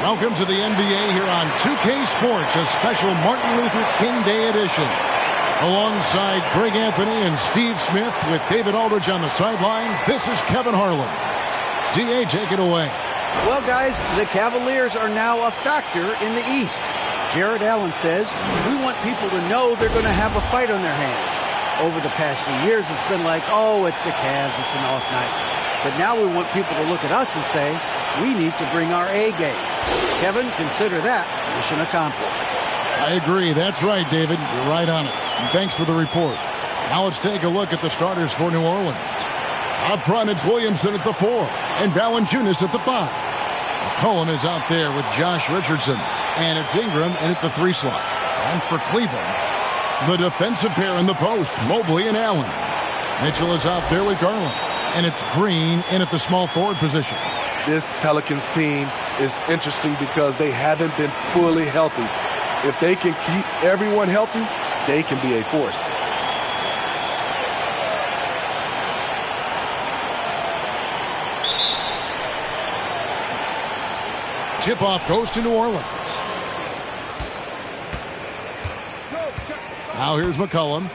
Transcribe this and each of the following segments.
Welcome to the NBA here on 2K Sports, a special Martin Luther King Day edition. Alongside Greg Anthony and Steve Smith with David Aldridge on the sideline, this is Kevin Harlan. D.A., take it away. Well, guys, the Cavaliers are now a factor in the East. Jared Allen says, we want people to know they're going to have a fight on their hands. Over the past few years, it's been like, oh, it's the Cavs, it's an off night. But now we want people to look at us and say, we need to bring our A game. Kevin, consider that mission accomplished. I agree. That's right, David. You're right on it. And thanks for the report. Now let's take a look at the starters for New Orleans. Up front, it's Williamson at the 4 and Valanciunas at the 5. McCollum is out there with Josh Richardson, and it's Ingram in at the 3 slot. And for Cleveland, the defensive pair in the post, Mobley and Allen. Mitchell is out there with Garland, and it's Green in at the small forward position. This Pelicans team is interesting because they haven't been fully healthy. If they can keep everyone healthy, they can be a force. Tip-off goes to New Orleans. Now here's McCollum.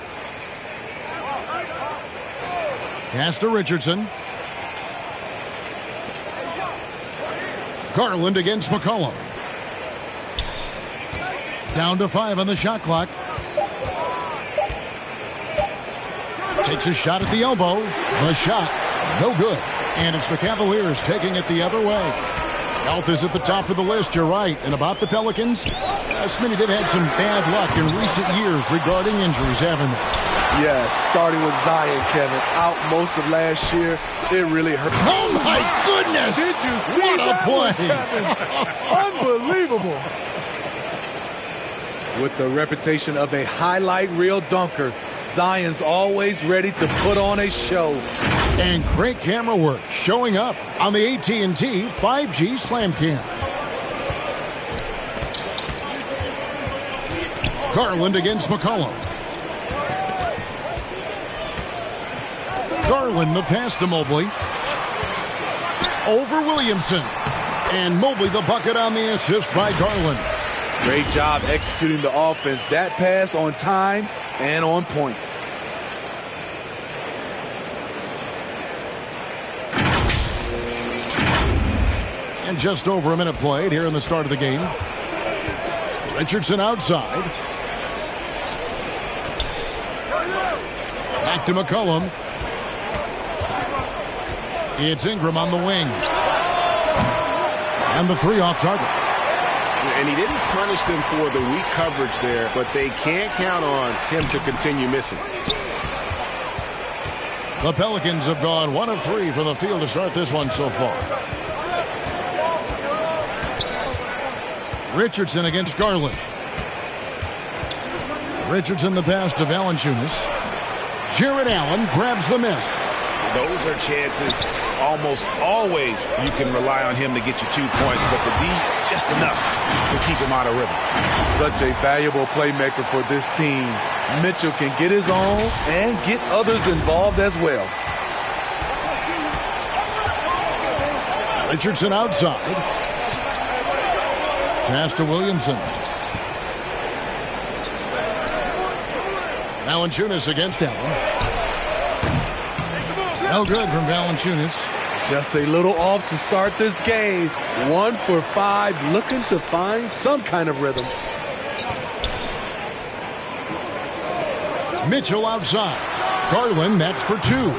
Pass to Richardson. Garland against McCollum. Down to 5 on the shot clock. Takes a shot at the elbow. The shot, no good. And it's the Cavaliers taking it the other way. Health is at the top of the list, you're right. And about the Pelicans, Smitty, they've had some bad luck in recent years regarding injuries, haven't they? Yes, starting with Zion, Kevin, out most of last year. It really hurt. Oh, my goodness! Did you see what a play? Unbelievable. With the reputation of a highlight reel dunker, Zion's always ready to put on a show. And great camera work showing up on the AT&T 5G Slam Cam. Garland against McCollum. Garland the pass to Mobley. Over Williamson. And Mobley the bucket on the assist by Garland. Great job executing the offense. That pass on time and on point. And just over a minute played here in the start of the game. Richardson outside. Back to McCollum. It's Ingram on the wing. And the 3 off target. And he didn't punish them for the weak coverage there, but they can't count on him to continue missing. The Pelicans have gone 1 of 3 from the field to start this one so far. Richardson against Garland. Richardson the pass to Valanciunas. Jared Allen grabs the miss. Those are chances almost always you can rely on him to get you 2 points, but the D just enough to keep him out of rhythm. Such a valuable playmaker for this team. Mitchell can get his own and get others involved as well. Richardson outside. Pass to Williamson. Valanciunas against Allen. No good from Valanciunas. Just a little off to start this game. 1 for 5, looking to find some kind of rhythm. Mitchell outside. Garland, that's for 2.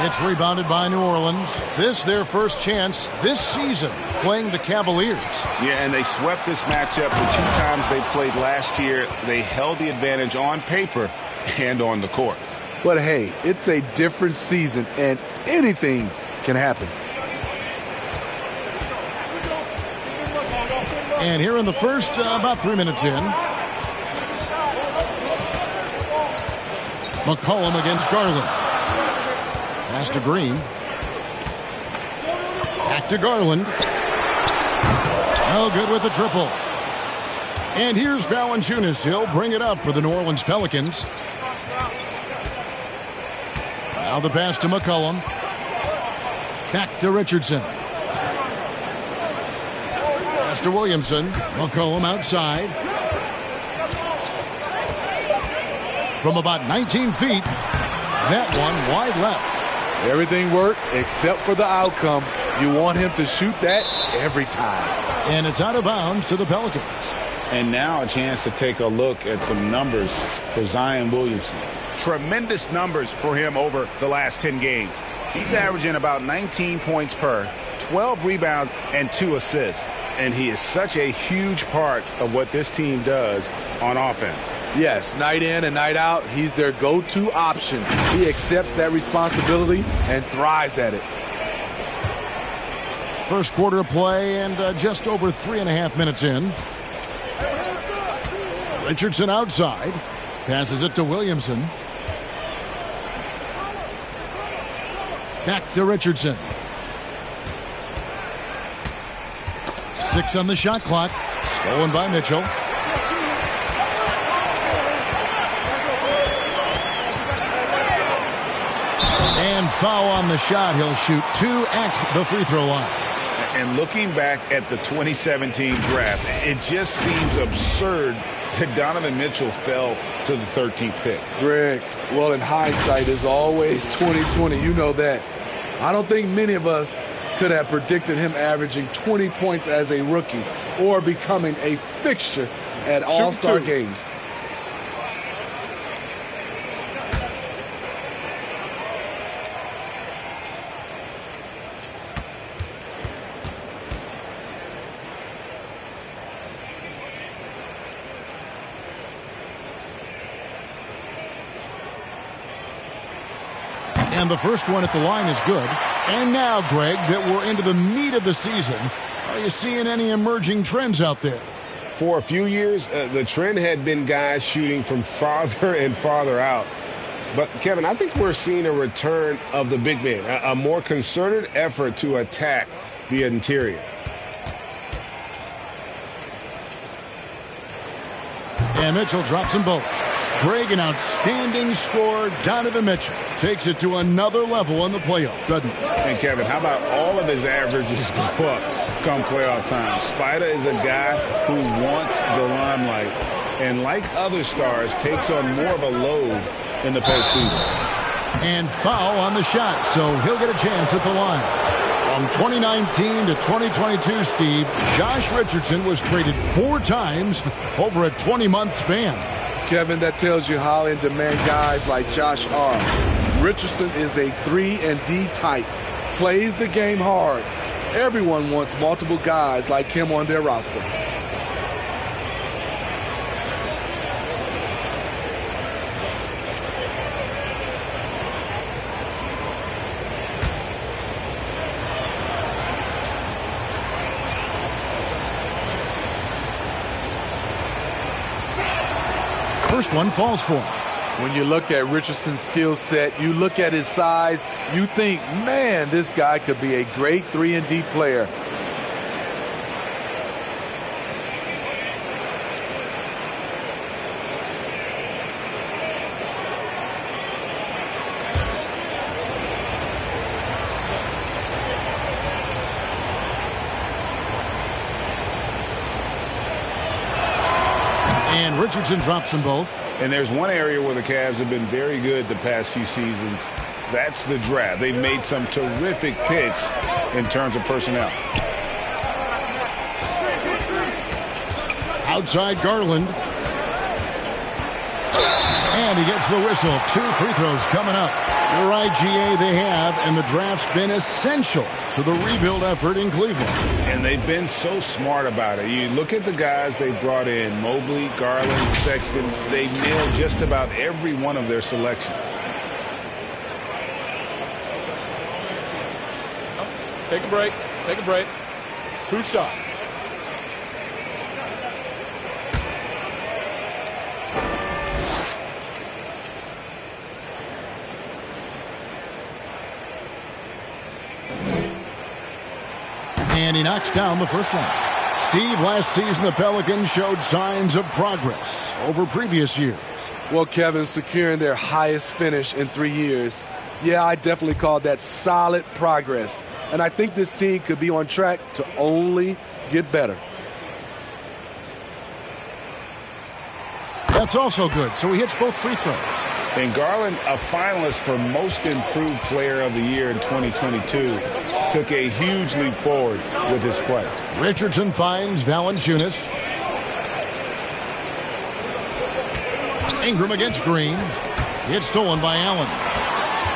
It's rebounded by New Orleans. This their first chance this season playing the Cavaliers. Yeah, and they swept this matchup the 2 times they played last year. They held the advantage on paper and on the court. But hey, it's a different season and anything can happen. And here in the first, about 3 minutes in, McCollum against Garland. Pass to Green. Back to Garland. No good with the triple. And here's Valanciunas. He'll bring it up for the New Orleans Pelicans. Now the pass to McCollum. Back to Richardson. Pass to Williamson. McCollum outside. From about 19 feet. That one wide left. Everything worked except for the outcome. You want him to shoot that every time. And it's out of bounds to the Pelicans. And now a chance to take a look at some numbers for Zion Williamson. Tremendous numbers for him over the last 10 games. He's averaging about 19 points per, 12 rebounds, and 2 assists. And he is such a huge part of what this team does on offense. Yes, night in and night out, he's their go-to option. He accepts that responsibility and thrives at it. First quarter of play and just over 3.5 minutes in. Richardson outside. Passes it to Williamson. Back to Richardson. 6 on the shot clock. Stolen by Mitchell. And foul on the shot. He'll shoot 2 at the free throw line. And looking back at the 2017 draft, it just seems absurd that Donovan Mitchell fell to the 13th pick. Greg, well, in hindsight is always 20/20. You know that. I don't think many of us could have predicted him averaging 20 points as a rookie or becoming a fixture at All-Star games. And the first one at the line is good. And now, Greg, that we're into the meat of the season, are you seeing any emerging trends out there? For a few years, the trend had been guys shooting from farther and farther out. But, Kevin, I think we're seeing a return of the big man, a more concerted effort to attack the interior. And Mitchell drops them both. Greg, an outstanding scorer. Donovan Mitchell takes it to another level in the playoffs, doesn't he? And, Kevin, how about all of his averages go up come playoff time? Spider is a guy who wants the limelight and, like other stars, takes on more of a load in the postseason. And foul on the shot, so he'll get a chance at the line. From 2019 to 2022, Steve, Josh Richardson was traded 4 times over a 20-month span. Kevin, that tells you how in demand guys like Josh are. Richardson is a 3-and-D type, plays the game hard. Everyone wants multiple guys like him on their roster. First one falls for him. When you look at Richardson's skill set, you look at his size, you think, man, this guy could be a great 3-and-D player. And Richardson drops them both. And there's one area where the Cavs have been very good the past few seasons. That's the draft. They've made some terrific picks in terms of personnel. Outside Garland. And he gets the whistle. 2 free throws coming up. You're right, GA, they have, and the draft's been essential to the rebuild effort in Cleveland. And they've been so smart about it. You look at the guys they brought in, Mobley, Garland, Sexton. They nailed just about every one of their selections. Take a break. Take a break. 2 shots. And he knocks down the first one. Steve, last season the Pelicans showed signs of progress over previous years. Well, Kevin, securing their highest finish in 3 years. Yeah, I definitely call that solid progress. And I think this team could be on track to only get better. That's also good. So he hits both free throws. And Garland, a finalist for Most Improved Player of the Year in 2022, took a huge leap forward with his play. Richardson finds Valanciunas. Ingram against Green. It's stolen by Allen.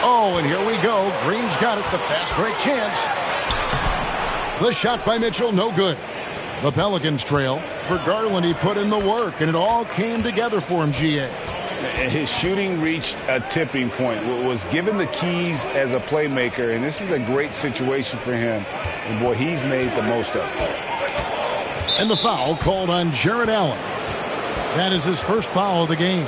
Oh, and here we go. Green's got it. The fast break chance. The shot by Mitchell, no good. The Pelicans trail. For Garland, he put in the work, and it all came together for him, GA. His shooting reached a tipping point, was given the keys as a playmaker, and this is a great situation for him. And, boy, he's made the most of it. And the foul called on Jared Allen. That is his first foul of the game.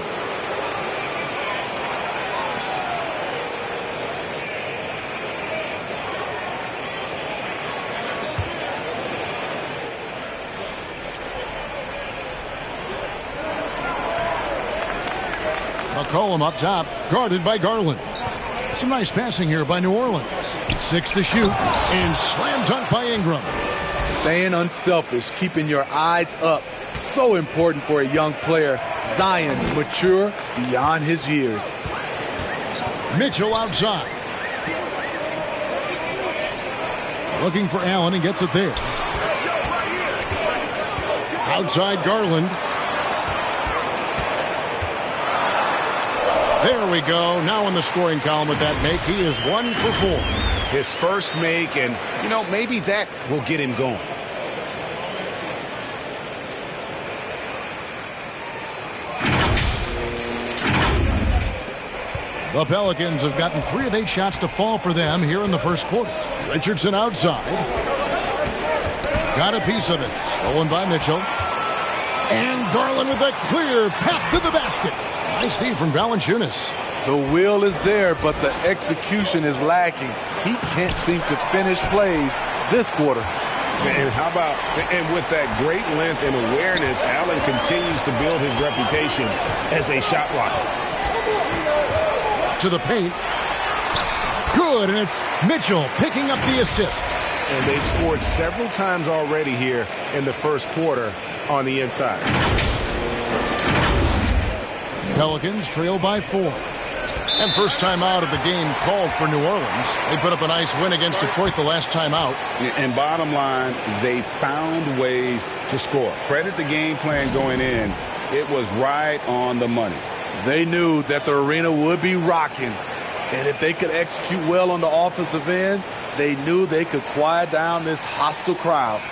McCollum up top, guarded by Garland. Some nice passing here by New Orleans. 6 to shoot, and slam dunk by Ingram. Staying unselfish, keeping your eyes up. So important for a young player. Zion, mature beyond his years. Mitchell outside. Looking for Allen and gets it there. Outside Garland. There we go. Now in the scoring column with that make, he is 1 for 4. His first make, and, maybe that will get him going. The Pelicans have gotten 3 of 8 shots to fall for them here in the first quarter. Richardson outside. Got a piece of it. Stolen by Mitchell. And Garland with a clear path to the basket. Nice steal from Valanciunas. The will is there, but the execution is lacking. He can't seem to finish plays this quarter. And how about, and with that great length and awareness, Allen continues to build his reputation as a shot blocker. To the paint. Good, and it's Mitchell picking up the assist. And they've scored several times already here in the first quarter on the inside. Pelicans trail by 4. And first time out of the game called for New Orleans. They put up a nice win against Detroit the last time out. And bottom line, they found ways to score. Credit the game plan going in. It was right on the money. They knew that the arena would be rocking. And if they could execute well on the offensive end, they knew they could quiet down this hostile crowd.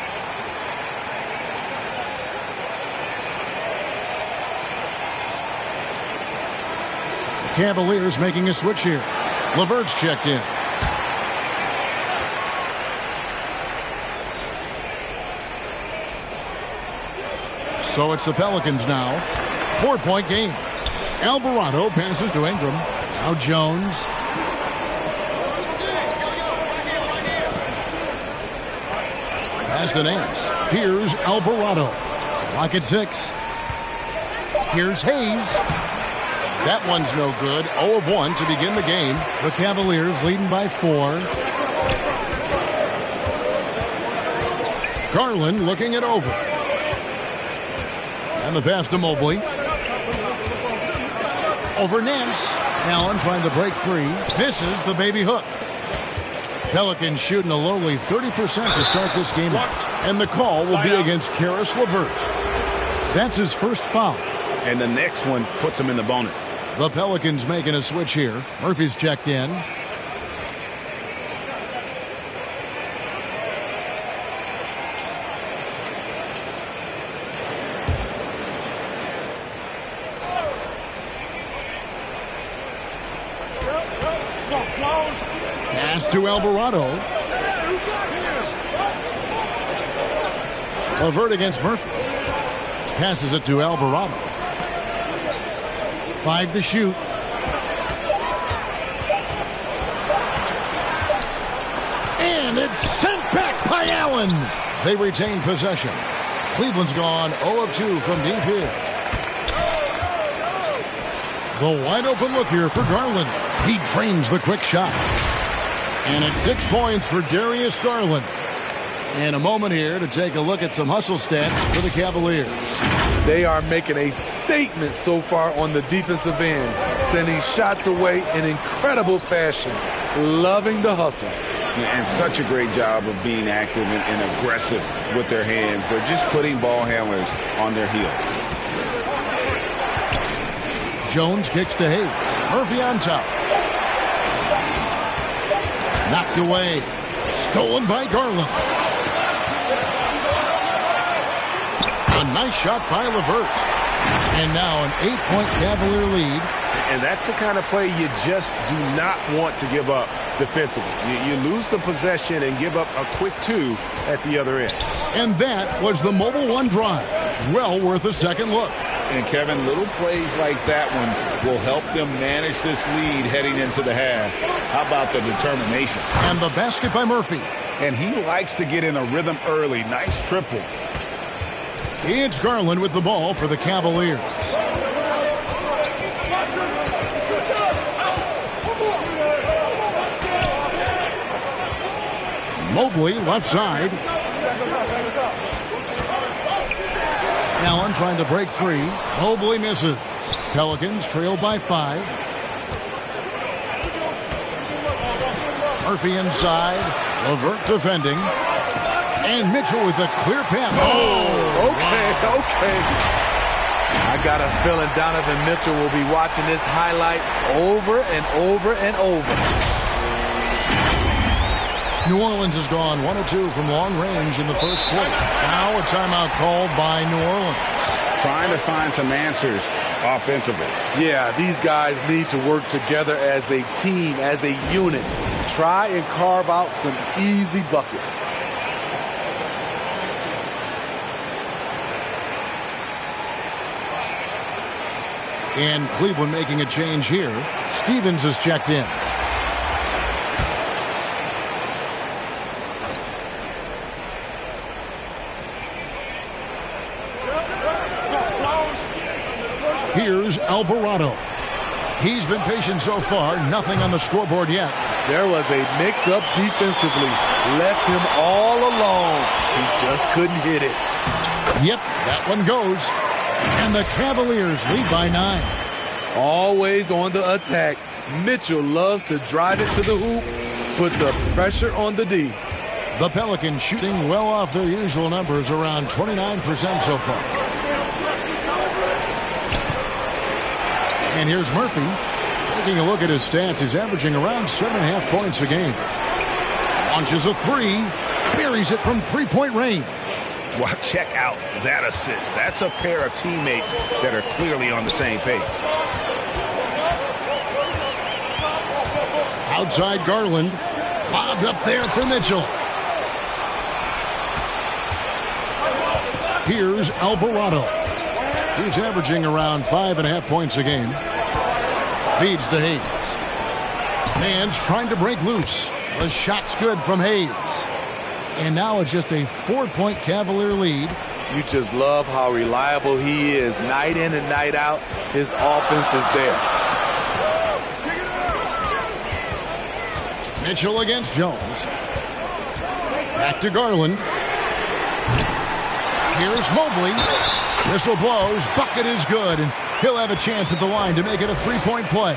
Cavaliers making a switch here. LeVert's checked in. So it's the Pelicans now. 4-point game. Alvarado passes to Ingram. Now Jones. Pass to Nance. Here's Alvarado. Lock at 6. Here's Hayes. That one's no good. 0 of 1 to begin the game. The Cavaliers leading by 4. Garland looking it over. And the pass to Mobley. Over Nance. Allen trying to break free. Misses the baby hook. Pelicans shooting a lowly 30% to start this game out. And the call will be against Caris LeVert. That's his first foul. And the next one puts him in the bonus. The Pelicans making a switch here. Murphy's checked in. Pass to Alvarado. LeVert against Murphy. Passes it to Alvarado. 5 to shoot. And it's sent back by Allen. They retain possession. Cleveland's gone 0 of 2 from deep here. The wide open look here for Garland. He drains the quick shot. And it's 6 points for Darius Garland. In a moment here to take a look at some hustle stats for the Cavaliers. They are making a statement so far on the defensive end, sending shots away in incredible fashion. Loving the hustle. And such a great job of being active and aggressive with their hands. They're just putting ball handlers on their heels. Jones kicks to Hayes. Murphy on top. Knocked away. Stolen by Garland. A nice shot by LeVert. And now an 8-point Cavalier lead. And that's the kind of play you just do not want to give up defensively. You lose the possession and give up a quick 2 at the other end. And that was the Mobile One drive. Well worth a second look. And, Kevin, little plays like that one will help them manage this lead heading into the half. How about the determination? And the basket by Murphy. And he likes to get in a rhythm early. Nice triple. It's Garland with the ball for the Cavaliers. Mobley left side. Allen trying to break free. Mobley misses. Pelicans trail by 5. Murphy inside. LeVert defending. And Mitchell with a clear pass. Oh, okay. I got a feeling Donovan Mitchell will be watching this highlight over and over and over. New Orleans has gone 1 of 2 from long range in the first quarter. Now a timeout called by New Orleans. Trying to find some answers offensively. Yeah, these guys need to work together as a team, as a unit. Try and carve out some easy buckets. And Cleveland making a change here. Stevens is checked in. Here's Alvarado. He's been patient so far. Nothing on the scoreboard yet. There was a mix-up defensively. Left him all alone. He just couldn't hit it. Yep, that one goes. And the Cavaliers lead by 9. Always on the attack. Mitchell loves to drive it to the hoop. Put the pressure on the D. The Pelicans shooting well off their usual numbers, around 29% so far. And here's Murphy. Taking a look at his stats, he's averaging around 7.5 points a game. Launches a 3. Buries it from three-point range. Well, check out that assist. That's a pair of teammates that are clearly on the same page. Outside Garland. Lobbed up there for Mitchell. Here's Alvarado. He's averaging around 5.5 points a game. Feeds to Hayes. Man's trying to break loose. The shot's good from Hayes. And now it's just a 4-point Cavalier lead. You just love how reliable he is. Night in and night out, his offense is there. Mitchell against Jones. Back to Garland. Here's Mobley. Whistle blows. Bucket is good. And he'll have a chance at the line to make it a 3-point play.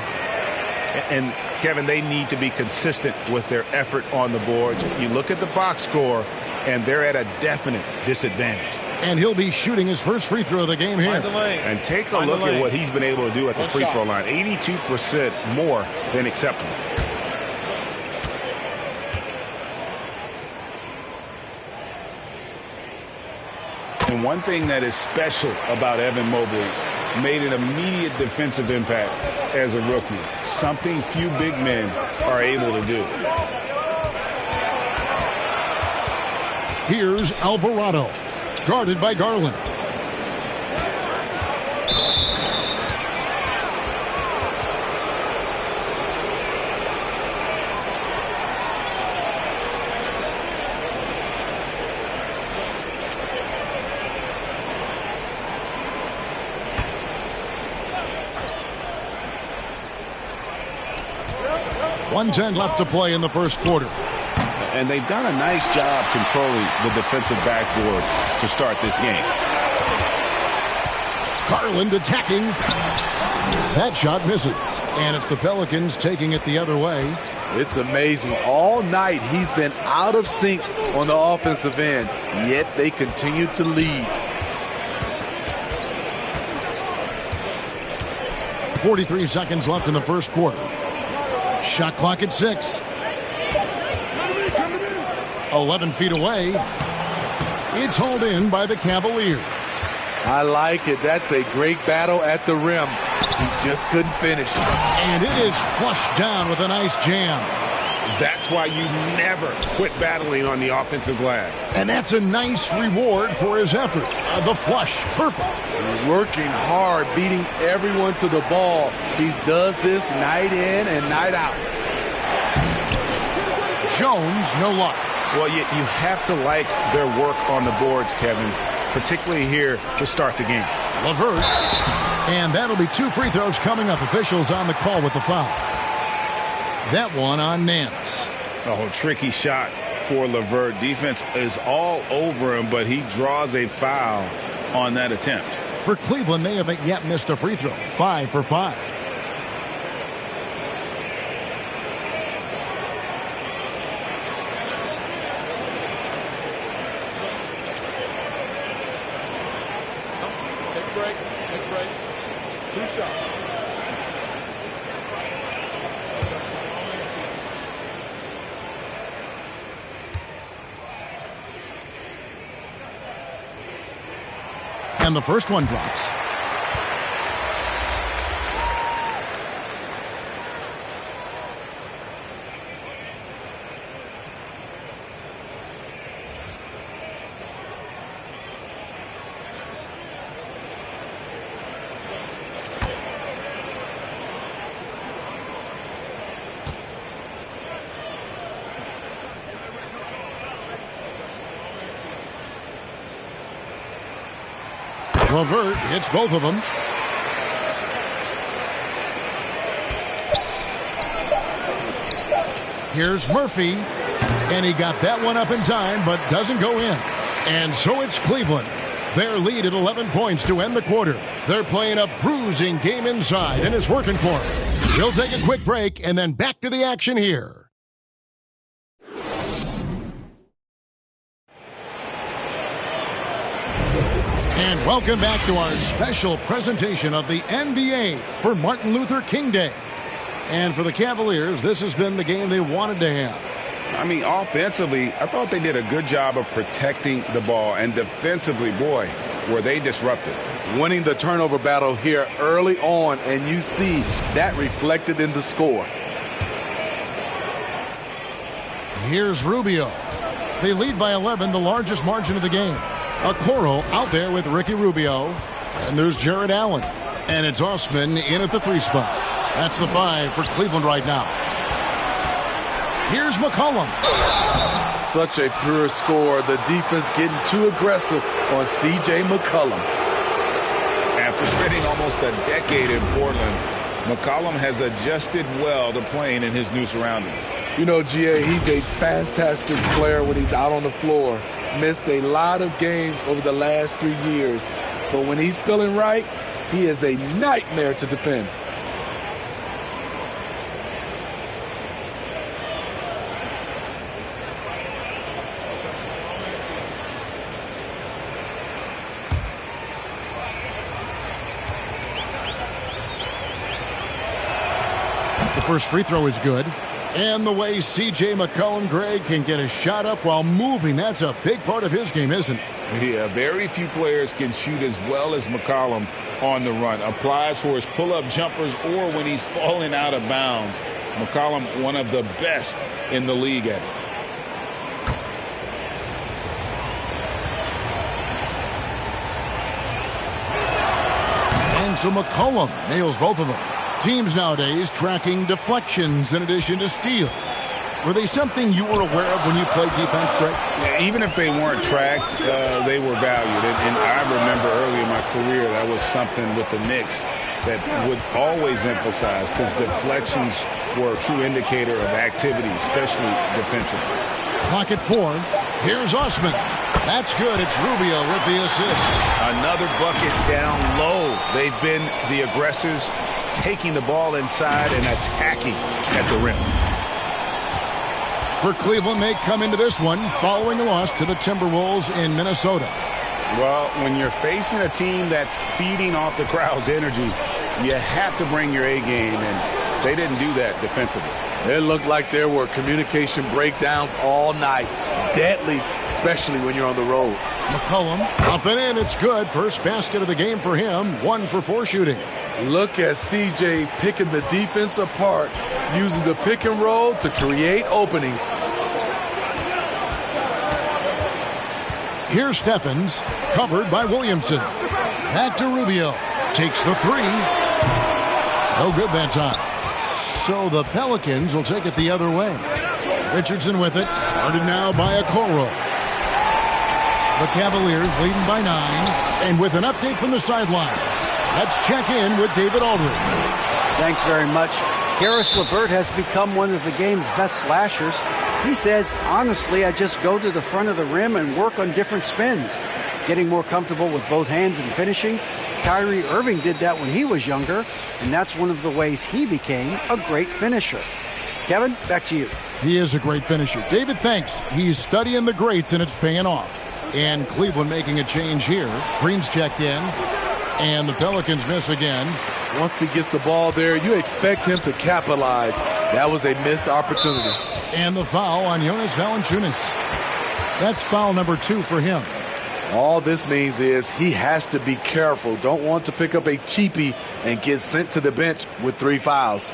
And, Kevin, they need to be consistent with their effort on the boards. You look at the box score, and they're at a definite disadvantage. And he'll be shooting his first free throw of the game here. And take a look at what he's been able to do at the free throw line. 82% more than acceptable. And one thing that is special about Evan Mobley, made an immediate defensive impact as a rookie. Something few big men are able to do. Here's Alvarado. Guarded by Garland. .110 left to play in the first quarter. And they've done a nice job controlling the defensive backboard to start this game. Garland attacking. That shot misses. And it's the Pelicans taking it the other way. It's amazing. All night he's been out of sync on the offensive end, yet they continue to lead. 43 seconds left in the first quarter. Shot clock at 6. 11 feet away. It's hauled in by the Cavaliers. I like it. That's a great battle at the rim. He just couldn't finish. And it is flushed down with a nice jam. That's why you never quit battling on the offensive glass. And that's a nice reward for his effort. The flush, perfect. Working hard, beating everyone to the ball. He does this night in and night out. Jones, no luck. Well, you have to like their work on the boards, Kevin, particularly here to start the game. LeVert. And that'll be 2 free throws coming up. Officials on the call with the foul. That one on Nance. Oh, tricky shot for LeVert. Defense is all over him, but he draws a foul on that attempt. For Cleveland, they haven't yet missed a free throw. 5 for 5. Take a break. Take a break. 2 shots. And the first one drops. LeVert hits both of them. Here's Murphy. And he got that one up in time, but doesn't go in. And so it's Cleveland. Their lead at 11 points to end the quarter. They're playing a bruising game inside, and it's working for them. We'll take a quick break, and then back to the action here. And welcome back to our special presentation of the NBA for Martin Luther King Day. And for the Cavaliers, this has been the game they wanted to have. I mean, offensively, I thought they did a good job of protecting the ball. And defensively, boy, were they disruptive. Winning the turnover battle here early on, and you see that reflected in the score. Here's Rubio. They lead by 11, the largest margin of the game. Okoro out there with Ricky Rubio. And there's Jared Allen. And it's Osman in at the 3 spot. That's the 5 for Cleveland right now. Here's McCollum. Such a pure score. The defense getting too aggressive on C.J. McCollum. After spending almost a decade in Portland, McCollum has adjusted well to playing in his new surroundings. You know, G.A., he's a fantastic player when he's out on the floor. Missed a lot of games over the last 3 years. But when he's feeling right, he is a nightmare to defend. The first free throw is good. And the way C.J. McCollum, Greg, can get a shot up while moving, that's a big part of his game, isn't it? Yeah, very few players can shoot as well as McCollum on the run. Applies for his pull-up jumpers or when he's falling out of bounds. McCollum, one of the best in the league at it. And so McCollum nails both of them. Teams nowadays tracking deflections in addition to steals. Were they something you were aware of when you played defense, Greg? Yeah, even if they weren't tracked, they were valued. And I remember early in my career, that was something with the Knicks that would always emphasize, because deflections were a true indicator of activity, especially defensively. Clock at 4. Here's Osman. That's good. It's Rubio with the assist. Another bucket down low. They've been the aggressors, taking the ball inside and attacking at the rim. For Cleveland, they come into this one following a loss to the Timberwolves in Minnesota. Well, when you're facing a team that's feeding off the crowd's energy, you have to bring your A game, and they didn't do that defensively. It looked like there were communication breakdowns all night. Deadly, especially when you're on the road. McCollum up and in. It's good. First basket of the game for him. 1 for 4 shooting. Look at CJ picking the defense apart, using the pick and roll to create openings. Here's Steffens, covered by Williamson. Back to Rubio. Takes the 3. No good that time. So the Pelicans will take it the other way. Richardson with it. Guarded now by Okoro. The Cavaliers leading by 9. And with an update from the sideline, let's check in with David Aldridge. Thanks very much. Karis LeVert has become one of the game's best slashers. He says, honestly, I just go to the front of the rim and work on different spins, getting more comfortable with both hands and finishing. Kyrie Irving did that when he was younger, and that's one of the ways he became a great finisher. Kevin, back to you. He is a great finisher. David, thanks. He's studying the greats, and it's paying off. And Cleveland making a change here. Green's checked in, and the Pelicans miss again. Once he gets the ball there, you expect him to capitalize. That was a missed opportunity. And the foul on Jonas Valanciunas. That's foul number 2 for him. All this means is he has to be careful. Don't want to pick up a cheapie and get sent to the bench with 3 fouls.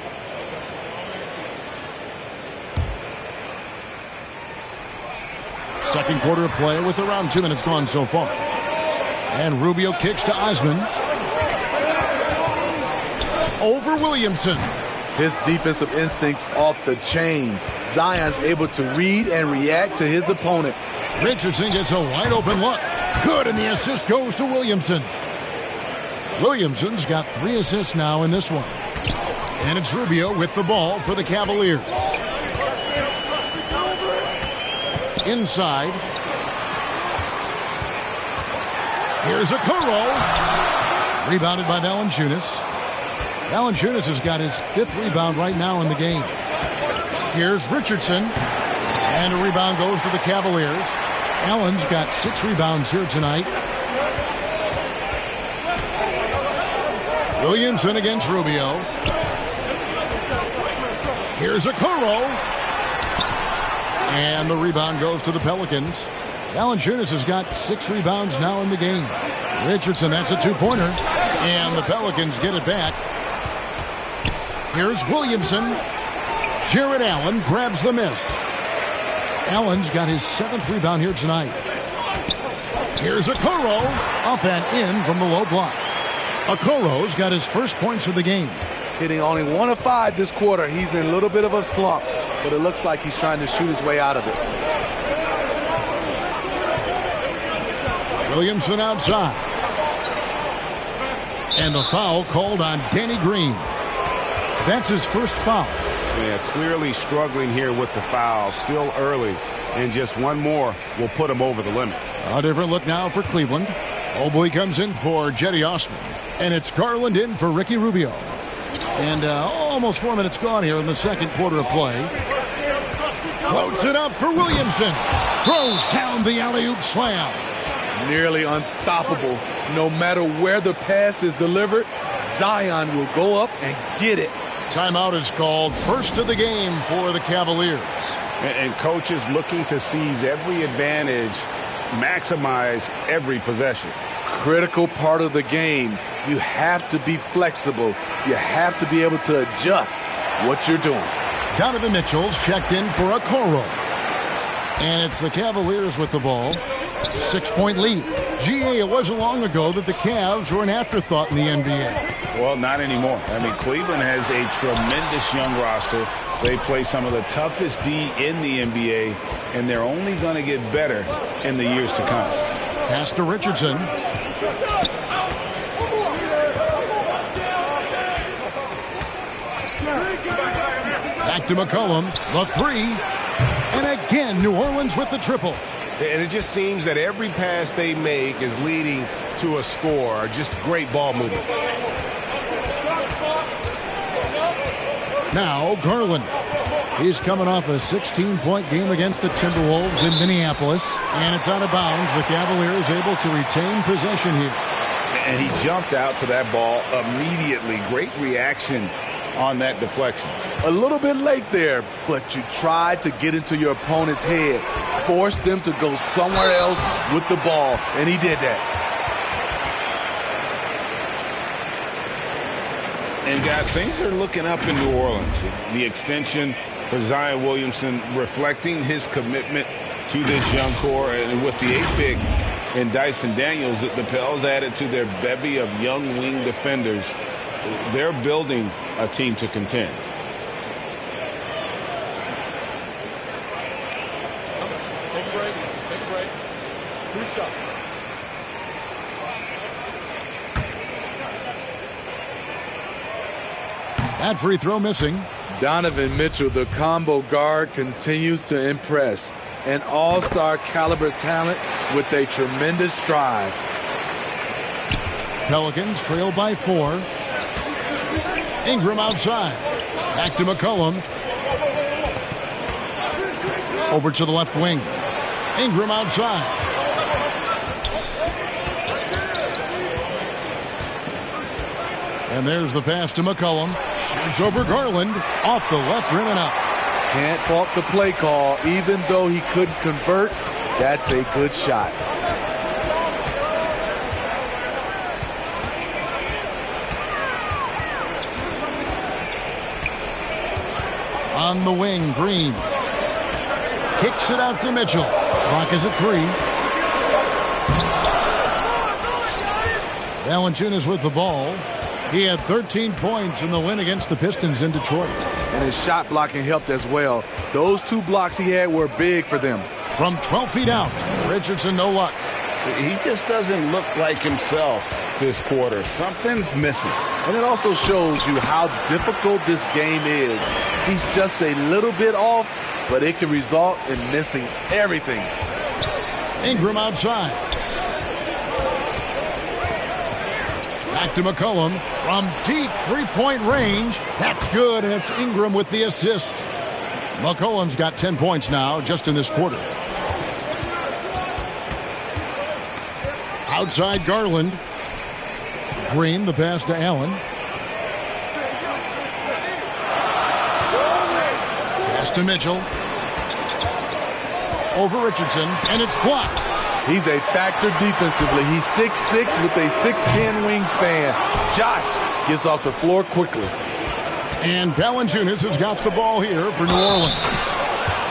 Second quarter of play with around 2 minutes gone so far. And Rubio kicks to Osman. Over Williamson. His defensive instincts off the chain. Zion's able to read and react to his opponent. Richardson gets a wide open look. Good, and the assist goes to Williamson. Williamson's got 3 assists now in this one. And it's Rubio with the ball for the Cavaliers. Inside. Here's Okoro. Rebounded by Valanciunas. Valanciunas has got his 5th rebound right now in the game. Here's Richardson. And a rebound goes to the Cavaliers. Allen's got 6 rebounds here tonight. Williamson against Rubio. Here's Okoro. And the rebound goes to the Pelicans. Valanciunas has got 6 rebounds now in the game. Richardson, that's a 2-pointer. And the Pelicans get it back. Here's Williamson. Jared Allen grabs the miss. Allen's got his 7th rebound here tonight. Here's Okoro. Up and in from the low block. Okoro's got his first points of the game. Hitting only 1 of 5 this quarter. He's in a little bit of a slump, but it looks like he's trying to shoot his way out of it. Williamson outside. And the foul called on Danny Green. That's his first foul. Yeah, clearly struggling here with the foul. Still early. And just one more will put him over the limit. A different look now for Cleveland. Mobley comes in for Jetty Osman. And it's Garland in for Ricky Rubio. And almost 4 minutes gone here in the second quarter of play. Floats it up for Williamson. Throws down the alley-oop slam. Nearly unstoppable. No matter where the pass is delivered, Zion will go up and get it. Timeout is called. First of the game for the Cavaliers. And coaches looking to seize every advantage, maximize every possession. Critical part of the game. You have to be flexible. You have to be able to adjust what you're doing. Donovan Mitchell's checked in for Okoro. And it's the Cavaliers with the ball. 6-point lead. GA, it wasn't long ago that the Cavs were an afterthought in the NBA. Well, not anymore. I mean, Cleveland has a tremendous young roster. They play some of the toughest D in the NBA, and they're only going to get better in the years to come. Pass to Richardson. Back to McCollum. The 3. And again, New Orleans with the triple. And it just seems that every pass they make is leading to a score. Just great ball movement. Now Garland. He's coming off a 16-point game against the Timberwolves in Minneapolis, and it's out of bounds. The Cavaliers able to retain possession here. And he jumped out to that ball immediately. Great reaction on that deflection. A little bit late there, but you tried to get into your opponent's head, force them to go somewhere else with the ball, and he did that. And guys, things are looking up in New Orleans. The extension for Zion Williamson reflecting his commitment to this young core, and with the 8th pick and Dyson Daniels, the Pels added to their bevy of young wing defenders. They're building a team to contend. Take a break. Take a break. 2 shots. That free throw missing. Donovan Mitchell, the combo guard, continues to impress. An all-star caliber talent with a tremendous drive. Pelicans trail by 4. Ingram outside. Back to McCollum. Over to the left wing. Ingram outside. And there's the pass to McCollum. Shoots over Garland. Off the left rim and out. Can't fault the play call. Even though he couldn't convert, that's a good shot. On the wing, Green. Kicks it out to Mitchell. Clock is at 3. Valanciunas with the ball. He had 13 points in the win against the Pistons in Detroit. And his shot blocking helped as well. Those 2 blocks he had were big for them. From 12 feet out, Richardson no luck. He just doesn't look like himself this quarter. Something's missing. And it also shows you how difficult this game is. He's just a little bit off, but it can result in missing everything. Ingram outside. Back to McCollum from deep three-point range. That's good, and it's Ingram with the assist. McCollum's got 10 points now just in this quarter. Outside Garland. Green, the pass to Allen. Pass to Mitchell. Over Richardson, and it's blocked. He's a factor defensively. He's 6'6" with a 6'10" wingspan. Josh gets off the floor quickly. And Valanciunas has got the ball here for New Orleans.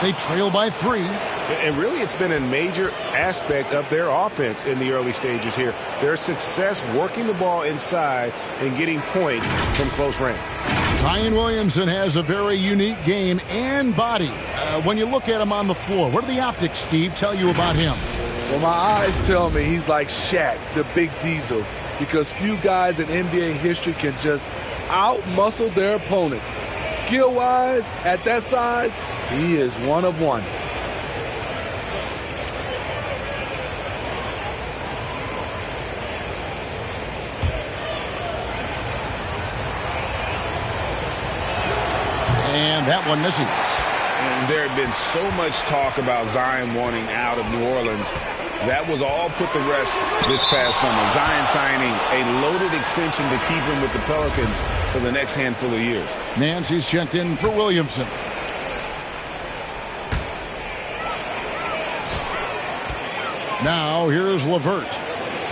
They trail by 3. And really, it's been a major aspect of their offense in the early stages here. Their success working the ball inside and getting points from close range. Zion Williamson has a very unique game and body. When you look at him on the floor, what do the optics, Steve, tell you about him? Well, my eyes tell me he's like Shaq, the big diesel, because few guys in NBA history can just out-muscle their opponents. Skill-wise, at that size, he is one of one. And that one misses. And there had been so much talk about Zion wanting out of New Orleans. That was all put to rest this past summer. Zion signing a loaded extension to keep him with the Pelicans for the next handful of years. Nancy's checked in for Williamson. Now here's LeVert.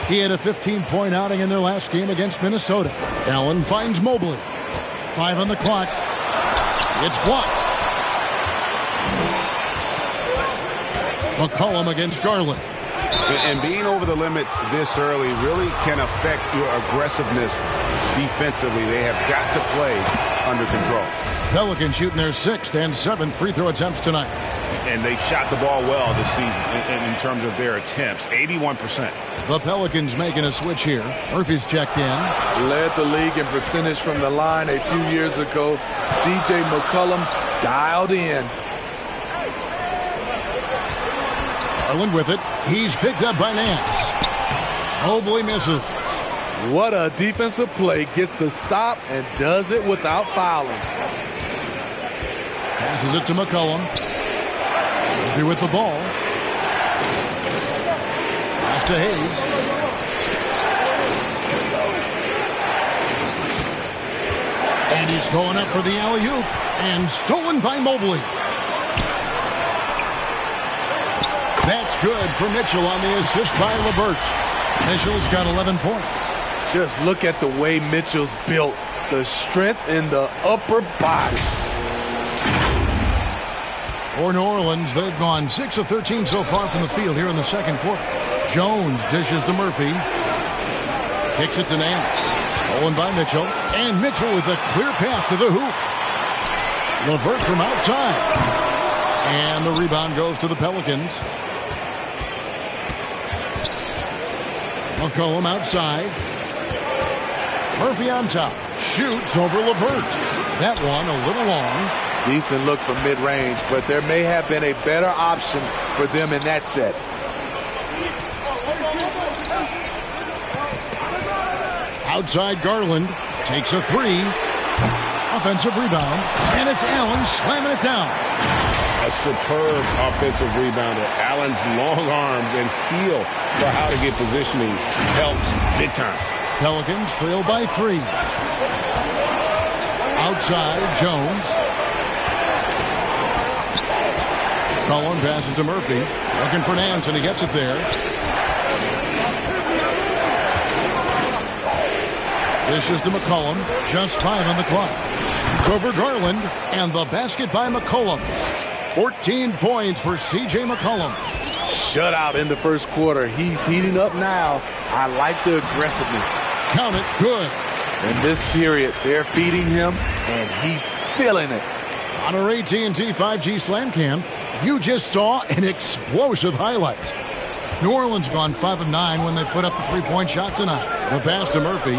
He had a 15-point outing in their last game against Minnesota. Allen finds Mobley. 5 on the clock. It's blocked. McCollum against Garland. And being over the limit this early really can affect your aggressiveness defensively. They have got to play under control. Pelicans shooting their 6th and 7th free throw attempts tonight. And they've shot the ball well this season in terms of their attempts, 81%. The Pelicans making a switch here. Murphy's checked in. Led the league in percentage from the line a few years ago. C.J. McCollum dialed in. Garland with it. He's picked up by Nance. Mobley misses. What a defensive play. Gets the stop and does it without fouling. Passes it to McCollum. Murphy with the ball. Pass to Hayes. And he's going up for the alley-oop. And stolen by Mobley. That's good for Mitchell on the assist by LeVert. Mitchell's got 11 points. Just look at the way Mitchell's built. The strength in the upper body. For New Orleans, they've gone 6 of 13 so far from the field here in the second quarter. Jones dishes to Murphy. Kicks it to Nance. Stolen by Mitchell. And Mitchell with a clear path to the hoop. LeVert from outside. And the rebound goes to the Pelicans. McCollum outside. Murphy on top. Shoots over LeVert. That one a little long. Decent look from mid-range, but there may have been a better option for them in that set. Outside Garland. Takes a three. Offensive rebound. And it's Allen slamming it down. A superb offensive rebounder. Allen's long arms and feel for how to get positioning helps big time. Pelicans trail by 3. Outside, Jones. Cullen passes to Murphy. Looking for Nance, and he gets it there. This is to McCollum. Just 5 on the clock. It's over Garland, and the basket by McCollum. 14 points for C.J. McCollum. Shutout in the first quarter. He's heating up now. I like the aggressiveness. Count it. Good. In this period, they're feeding him, and he's feeling it. On our AT&T 5G Slam Cam, you just saw an explosive highlight. New Orleans gone 5 of 9 when they put up the three-point shot tonight. The pass to Murphy.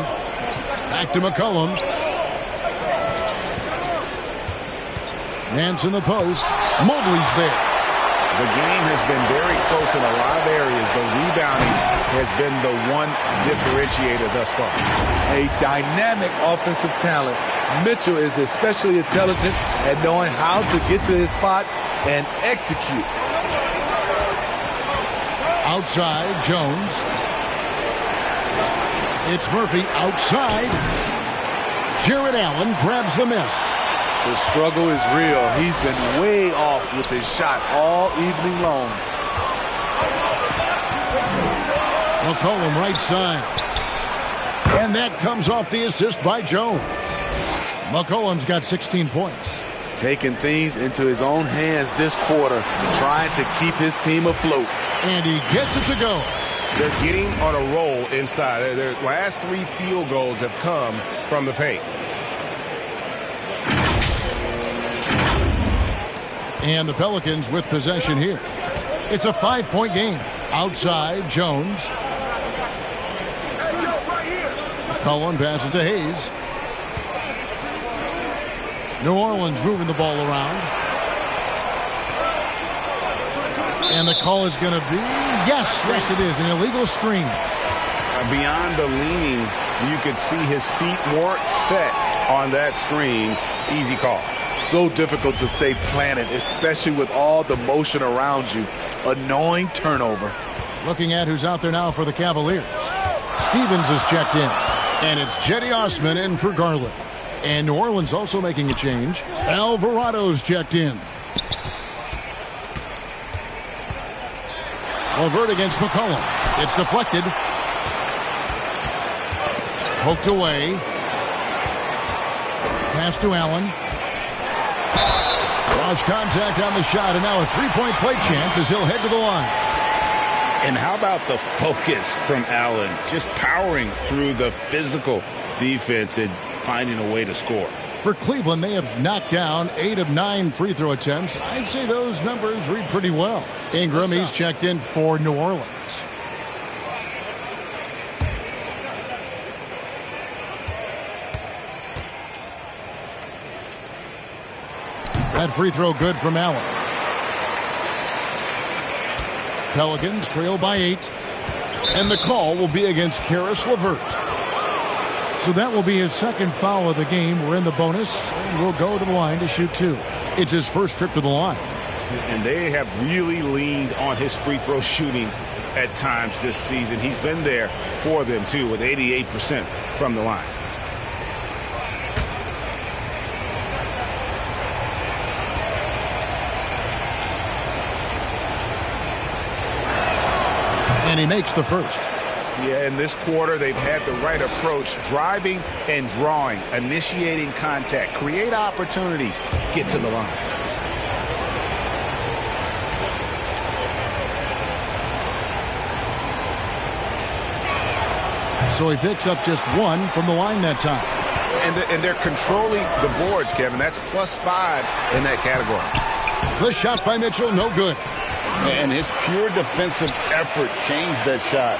Back to McCollum. Nance in the post. Mobley's there. The game has been very close in a lot of areas, but rebounding has been the one differentiator thus far. A dynamic offensive talent. Mitchell is especially intelligent at knowing how to get to his spots and execute. Outside, Jones. It's Murphy outside. Jared Allen grabs the miss. The struggle is real. He's been way off with his shot all evening long. McCollum right side. And that comes off the assist by Jones. McCollum's got 16 points. Taking things into his own hands this quarter, trying to keep his team afloat. And he gets it to go. They're getting on a roll inside. Their last 3 field goals have come from the paint. And the Pelicans with possession here. It's a 5-point game. Outside, Jones. Cullen passes to Hayes. New Orleans moving the ball around. And the call is going to be, yes, it is, an illegal screen. Beyond the leaning, you could see his feet weren't set on that screen. Easy call. So difficult to stay planted, especially with all the motion around you. Annoying turnover. Looking at who's out there now for the Cavaliers. Stevens is checked in. And it's Jetty Osman in for Garland. And New Orleans also making a change. Alvarado's checked in. LeVert against McCollum. It's deflected. Poked away. Pass to Allen. Lost contact on the shot, and now a three-point play chance as he'll head to the line. And how about the focus from Allen? Just powering through the physical defense and finding a way to score. For Cleveland, they have knocked down 8 of 9 free throw attempts. I'd say those numbers read pretty well. Ingram, he's checked in for New Orleans. That free throw good from Allen. Pelicans trail by 8. And the call will be against Karis LeVert. So that will be his second foul of the game. We're in the bonus, and we'll go to the line to shoot 2. It's his first trip to the line. And they have really leaned on his free throw shooting at times this season. He's been there for them, too, with 88% from the line. And he makes the first. Yeah, in this quarter, they've had the right approach, driving and drawing, initiating contact, create opportunities, get to the line. So he picks up just 1 from the line that time. And they're controlling the boards, Kevin. That's +5 in that category. The shot by Mitchell, no good. And his pure defensive effort changed that shot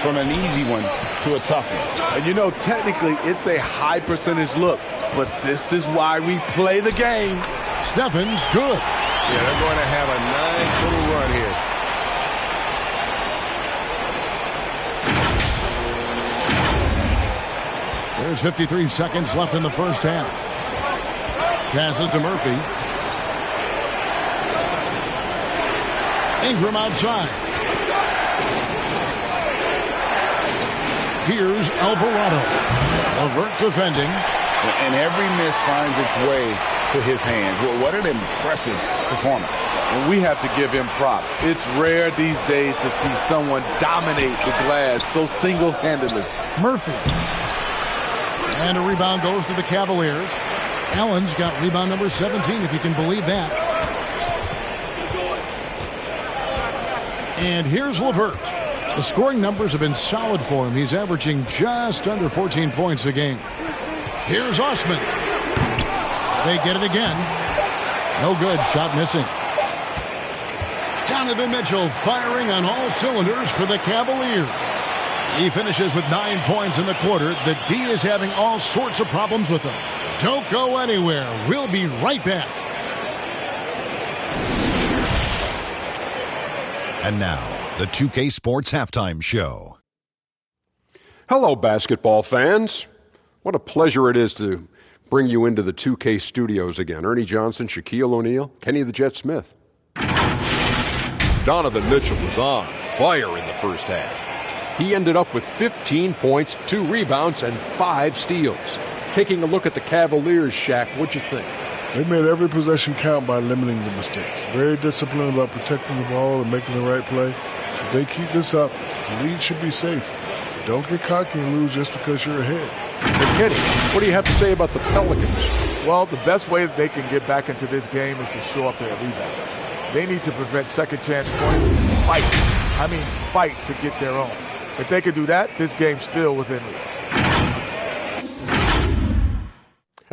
from an easy one to a tough one. And you know, technically, it's a high percentage look, but this is why we play the game. Steffens, good. Yeah, they're going to have a nice little run here. There's 53 seconds left in the first half. Passes to Murphy. Ingram outside. Here's Alvarado. LeVert defending. And every miss finds its way to his hands. Well, what an impressive performance. And we have to give him props. It's rare these days to see someone dominate the glass so single-handedly. Murphy. And a rebound goes to the Cavaliers. Allen's got rebound number 17, if you can believe that. And here's LeVert. The scoring numbers have been solid for him. He's averaging just under 14 points a game. Here's Osman. They get it again. No good. Shot missing. Donovan Mitchell firing on all cylinders for the Cavaliers. He finishes with 9 points in the quarter. The D is having all sorts of problems with him. Don't go anywhere. We'll be right back. And now, the 2K Sports Halftime Show. Hello, basketball fans. What a pleasure it is to bring you into the 2K studios again. Ernie Johnson, Shaquille O'Neal, Kenny the Jet Smith. Donovan Mitchell was on fire in the first half. He ended up with 15 points, 2 rebounds, and 5 steals. Taking a look at the Cavaliers, Shaq, what'd you think? They made every possession count by limiting the mistakes. Very disciplined about protecting the ball and making the right play. If they keep this up, the lead should be safe. Don't get cocky and lose just because you're ahead. And Kenny, what do you have to say about the Pelicans? Well, the best way that they can get back into this game is to show up their rebound. They need to prevent second chance points and fight. I mean, fight to get their own. If they can do that, this game's still within reach.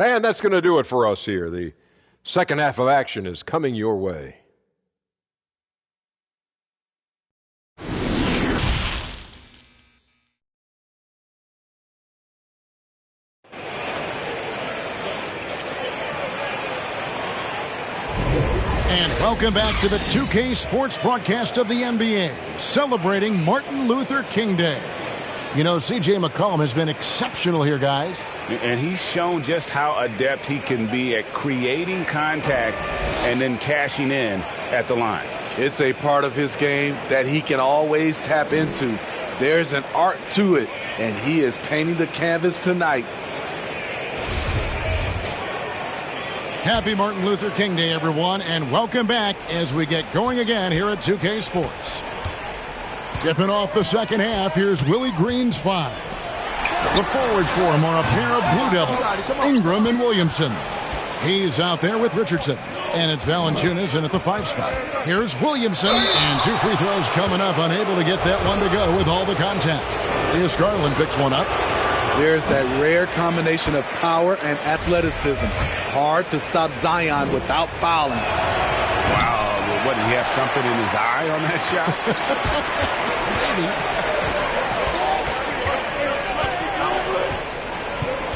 And that's going to do it for us here. The second half of action is coming your way. And welcome back to the 2K Sports broadcast of the NBA, celebrating Martin Luther King Day. You know, C.J. McCollum has been exceptional here, guys. And he's shown just how adept he can be at creating contact and then cashing in at the line. It's a part of his game that he can always tap into. There's an art to it, and he is painting the canvas tonight. Happy Martin Luther King Day, everyone, and welcome back as we get going again here at 2K Sports. Tipping off the second half, here's Willie Green's 5. The forwards for him are a pair of Blue Devils, Ingram and Williamson. He's out there with Richardson, and it's Valanciunas in at the 5 spot. Here's Williamson, and 2 free throws coming up, unable to get that one to go with all the contact. Here's Garland picks one up. There's that rare combination of power and athleticism. Hard to stop Zion without fouling. Wow. What, did he have something in his eye on that shot?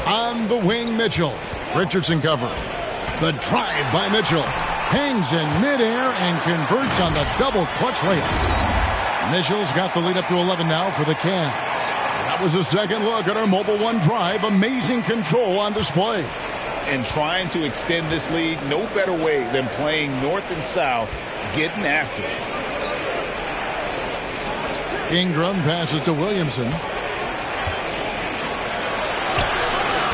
On the wing, Mitchell. Richardson covered. The drive by Mitchell. Hangs in midair and converts on the double clutch layup. Mitchell's got the lead up to 11 now for the Cavs. That was a second look at our Mobile One drive. Amazing control on display. And trying to extend this lead, no better way than playing north and south, getting after it. Ingram passes to Williamson.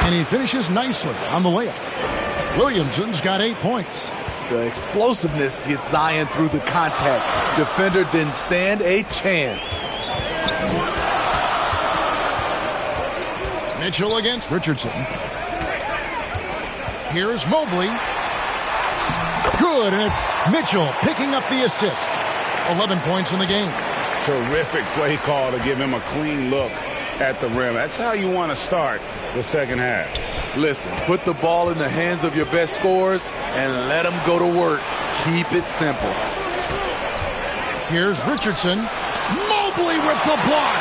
And he finishes nicely on the layup. Williamson's got 8 points. The explosiveness gets Zion through the contact. Defender didn't stand a chance. Mitchell against Richardson. Here's Mobley. Good, and it's Mitchell picking up the assist. 11 points in the game. Terrific play call to give him a clean look at the rim. That's how you want to start the second half. Listen, put the ball in the hands of your best scorers and let them go to work. Keep it simple. Here's Richardson. Mobley with the block.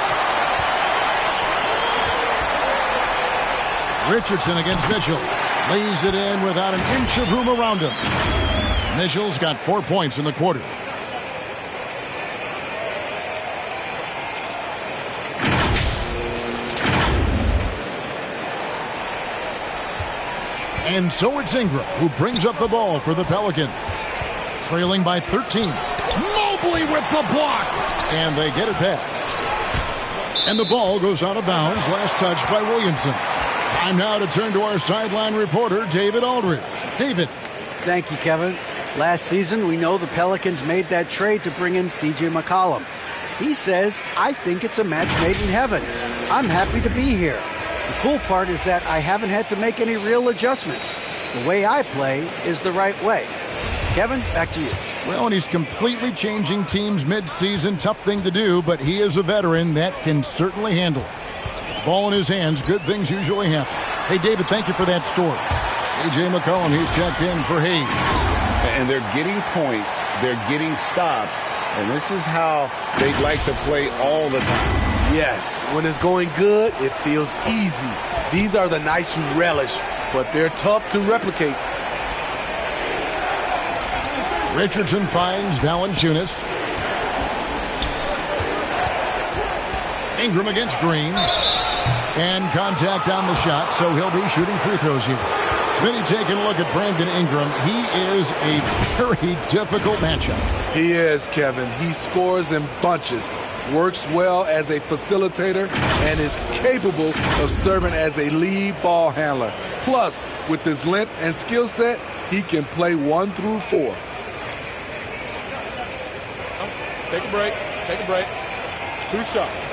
Richardson against Mitchell. Lays it in without an inch of room around him. Mitchell's got 4 points in the quarter. And so it's Ingram who brings up the ball for the Pelicans. Trailing by 13. Mobley with the block. And they get it back. And the ball goes out of bounds. Last touch by Williamson. Time now to turn to our sideline reporter, David Aldridge. David. Thank you, Kevin. Last season, we know the Pelicans made that trade to bring in C.J. McCollum. He says, I think it's a match made in heaven. I'm happy to be here. The cool part is that I haven't had to make any real adjustments. The way I play is the right way. Kevin, back to you. Well, and he's completely changing teams mid-season. Tough thing to do, but he is a veteran that can certainly handle it. Ball in his hands, good things usually happen. Hey, David, thank you for that story. C.J. McCollum, he's checked in for Hayes. And they're getting points, they're getting stops, and this is how they'd like to play all the time. Yes, when it's going good, it feels easy. These are the nights you relish, but they're tough to replicate. Richardson finds Valanciunas. Ingram against Green. And contact on the shot, so he'll be shooting free throws here. Smitty taking a look at Brandon Ingram. He is a very difficult matchup. He is, Kevin. He scores in bunches, works well as a facilitator, and is capable of serving as a lead ball handler. Plus, with his length and skill set, he can play 1 through 4. Take a break. Take a break. 2 shots.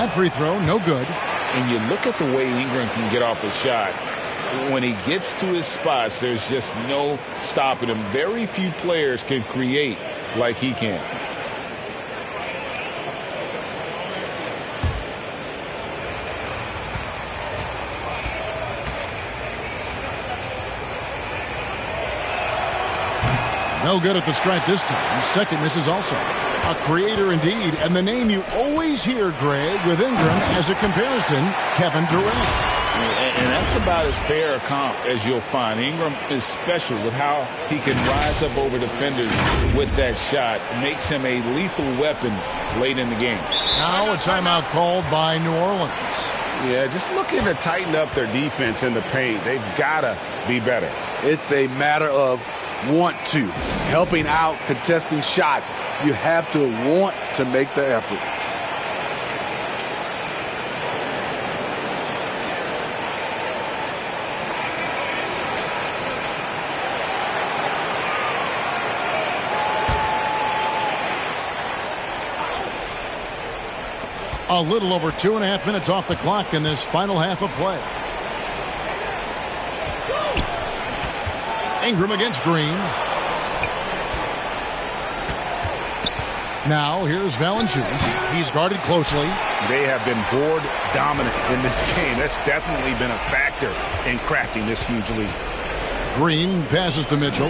That free throw, no good. And you look at the way Ingram can get off a shot. When he gets to his spots, there's just no stopping him. Very few players can create like he can. No good at the stripe this time. Second misses also. A creator indeed, and the name you always hear, Greg, with Ingram as a comparison, Kevin Durant. And that's about as fair a comp as you'll find. Ingram is special with how he can rise up over defenders with that shot. It makes him a lethal weapon late in the game. Now a timeout called by New Orleans. Yeah, just looking to tighten up their defense in the paint. They've got to be better. It's a matter of want to. Helping out, contesting shots. You have to want to make the effort. A little over 2.5 minutes off the clock in this final half of play. Ingram against Green. Now here's Valanciunas. He's guarded closely. They have been board dominant in this game. That's definitely been a factor in crafting this huge lead. Green passes to Mitchell.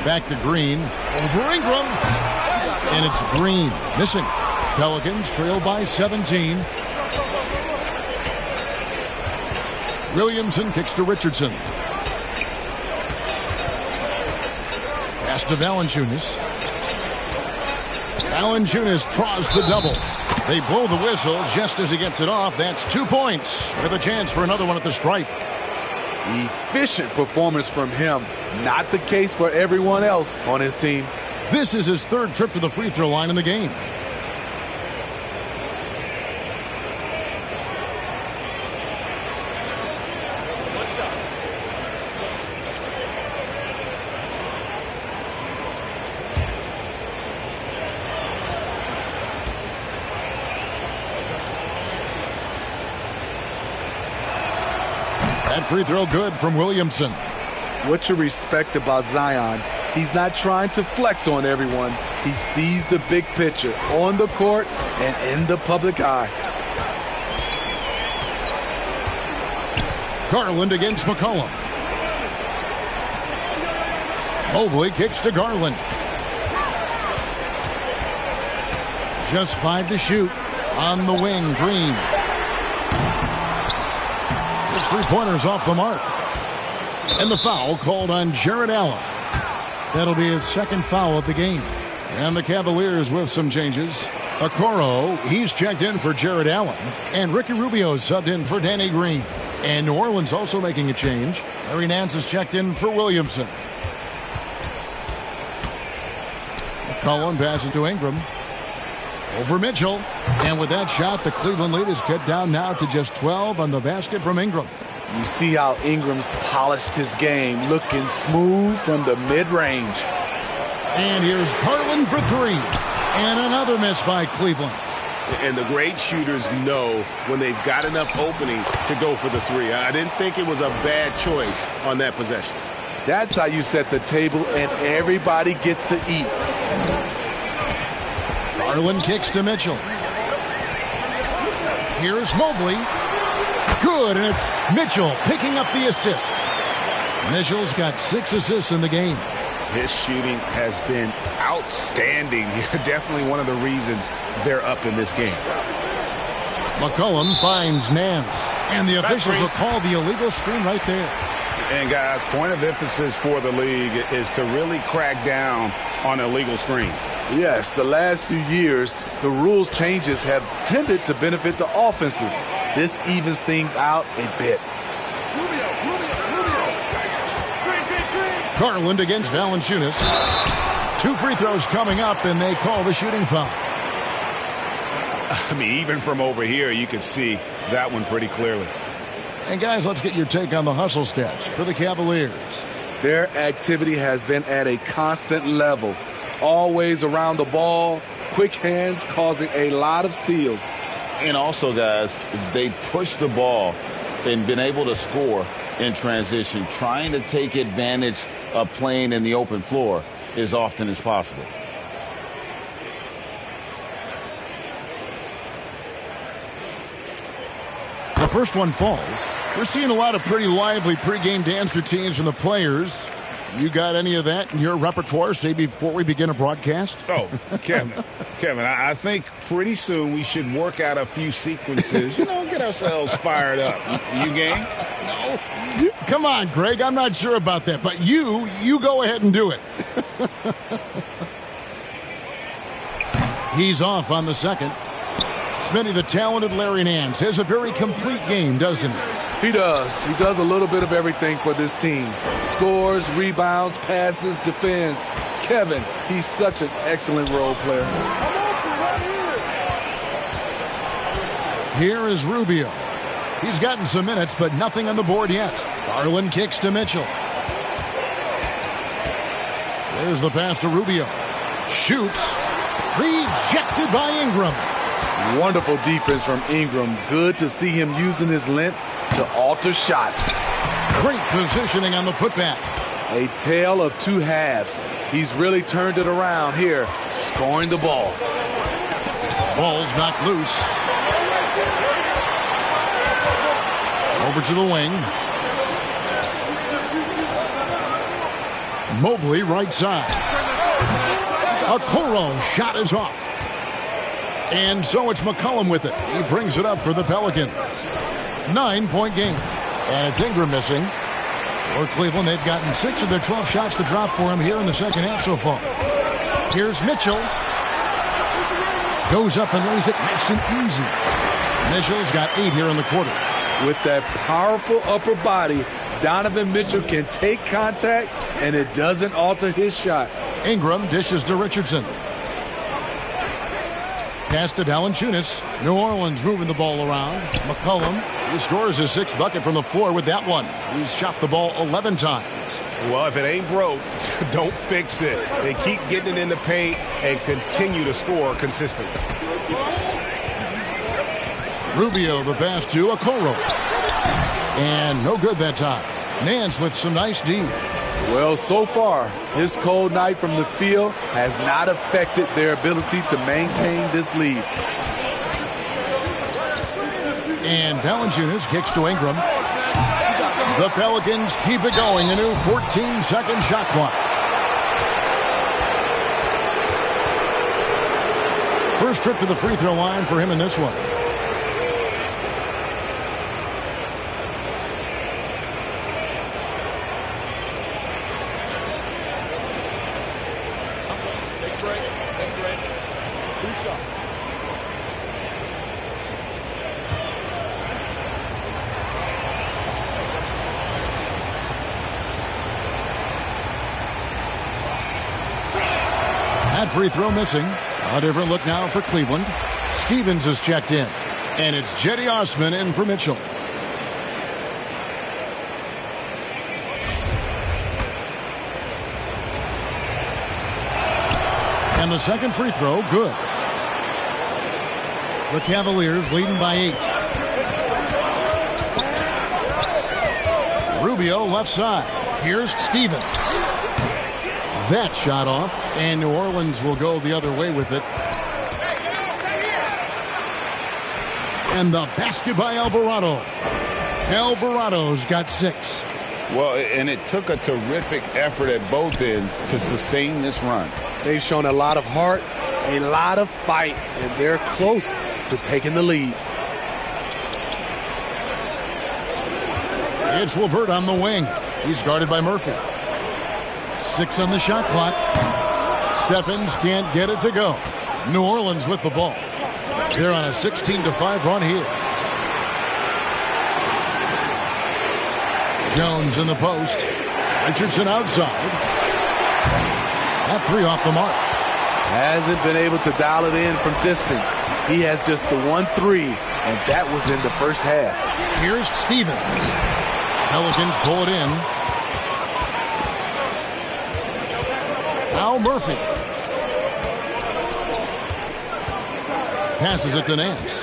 Back to Green. Over Ingram. And it's Green. Missing. Pelicans trail by 17. Williamson kicks to Richardson. Pass to Valanciunas. Valanciunas draws the double. They blow the whistle just as he gets it off. That's 2 points with a chance for another one at the stripe. Efficient performance from him. Not the case for everyone else on his team. This is his third trip to the free throw line in the game. That free throw good from Williamson. What you respect about Zion, he's not trying to flex on everyone. He sees the big picture on the court and in the public eye. Garland against McCollum. Mobley kicks to Garland. Just 5 to shoot. On the wing, Green. His three-pointer's off the mark. And the foul called on Jared Allen. That'll be his second foul of the game. And the Cavaliers with some changes. Okoro, he's checked in for Jared Allen. And Ricky Rubio subbed in for Danny Green. And New Orleans also making a change. Larry Nance is checked in for Williamson. McCollum passes to Ingram. Over Mitchell. And with that shot, the Cleveland lead is cut down now to just 12 on the basket from Ingram. You see how Ingram's polished his game, looking smooth from the mid-range. And here's Garland for three. And another miss by Cleveland. And the great shooters know when they've got enough opening to go for the three. I didn't think it was a bad choice on that possession. That's how you set the table, and everybody gets to eat. Garland kicks to Mitchell. Here's Mobley. Good, and it's Mitchell picking up the assist. Mitchell's got 6 assists in the game. His shooting has been outstanding here. Definitely one of the reasons they're up in this game. McCollum finds Nance. And the officials will call the illegal screen right there. And guys, point of emphasis for the league is to really crack down on illegal screens. Yes, the last few years, the rules changes have tended to benefit the offenses. This evens things out a bit. Garland against Valanciunas. 2 free throws coming up, and they call the shooting foul. I mean, even from over here, you can see that one pretty clearly. And guys, let's get your take on the hustle stats for the Cavaliers. Their activity has been at a constant level. Always around the ball, quick hands causing a lot of steals. And also, guys, they push the ball and been able to score in transition, trying to take advantage of playing in the open floor as often as possible. The first one falls. We're seeing a lot of pretty lively pregame dance routines from the players. You got any of that in your repertoire, say, before we begin a broadcast? Oh, Kevin, I think pretty soon we should work out a few sequences, get ourselves fired up. You game? No. Come on, Greg, I'm not sure about that, but you go ahead and do it. He's off on the second. Smitty, the talented Larry Nance, has a very complete game, doesn't he? He does. He does a little bit of everything for this team. Scores, rebounds, passes, defends. Kevin, he's such an excellent role player. Here is Rubio. He's gotten some minutes, but nothing on the board yet. Garland kicks to Mitchell. There's the pass to Rubio. Shoots. Rejected by Ingram. Wonderful defense from Ingram. Good to see him using his length to alter shots. Great positioning on the putback. A tale of two halves. He's really turned it around here, scoring the ball. Ball's knocked loose. Over to the wing. Mobley right side. Okoro shot is off. And so it's McCollum with it. He brings it up for the Pelicans. 9-point game. And it's Ingram missing. For Cleveland, they've gotten 6 of their 12 shots to drop for him here in the second half so far. Here's Mitchell. Goes up and lays it nice and easy. Mitchell's got 8 here in the quarter. With that powerful upper body, Donovan Mitchell can take contact, and it doesn't alter his shot. Ingram dishes to Richardson. Pass to Valanciunas. New Orleans moving the ball around. McCollum, he scores his 6th bucket from the floor with that one. He's shot the ball 11 times. Well, if it ain't broke, don't fix it. They keep getting it in the paint and continue to score consistently. Rubio the pass to Okoro. And no good that time. Nance with some nice D. Well, so far, his cold night from the field has not affected their ability to maintain this lead. And Valanciunas kicks to Ingram. The Pelicans keep it going. A new 14-second shot clock. First trip to the free throw line for him in this one. That free throw missing. A different look now for Cleveland. Stevens is checked in. And it's Jetty Osman in for Mitchell. And the second free throw, good. The Cavaliers leading by 8. Rubio left side. Here's Stevens. That shot off, and New Orleans will go the other way with it. And the basket by Alvarado. Alvarado's got 6. Well, and it took a terrific effort at both ends to sustain this run. They've shown a lot of heart, a lot of fight, and they're close to taking the lead. It's LeVert on the wing. He's guarded by Murphy. 6 on the shot clock. Stephens can't get it to go. New Orleans with the ball. They're on a 16-5 run here. Jones in the post. Richardson outside. That 3 off the mark. Hasn't been able to dial it in from distance. He has just the 1-3, and that was in the first half. Here's Stevens. Pelicans pull it in. Now Murphy. Passes it to Nance.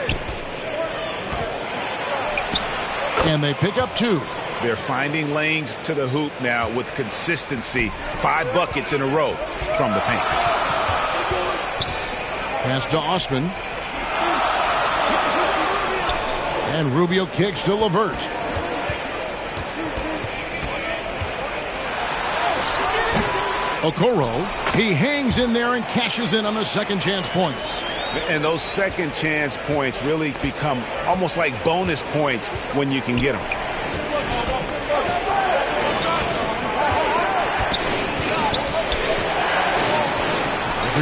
And they pick up 2. They're finding lanes to the hoop now with consistency. 5 buckets in a row from the paint. Pass to Osman. And Rubio kicks to LeVert. Okoro, he hangs in there and cashes in on the second chance points. And those second chance points really become almost like bonus points when you can get them.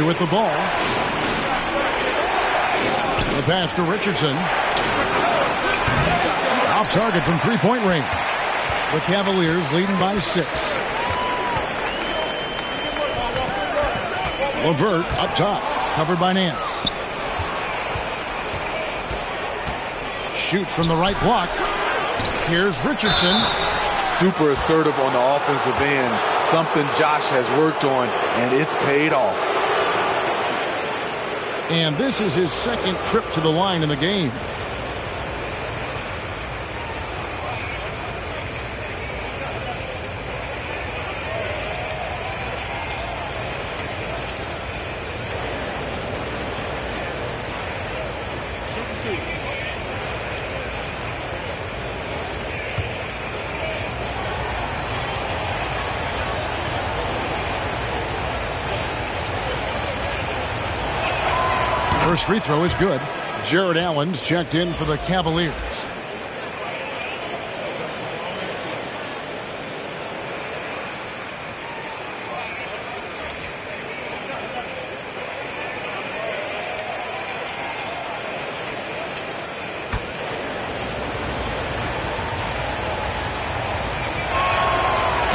Murphy with the ball. The pass to Richardson. Off target from three-point range. The Cavaliers leading by 6. LeVert up top, covered by Nance. Shoots from the right block. Here's Richardson. Super assertive on the offensive end. Something Josh has worked on, and it's paid off. And this is his second trip to the line in the game. First free throw is good. Jared Allen's checked in for the Cavaliers.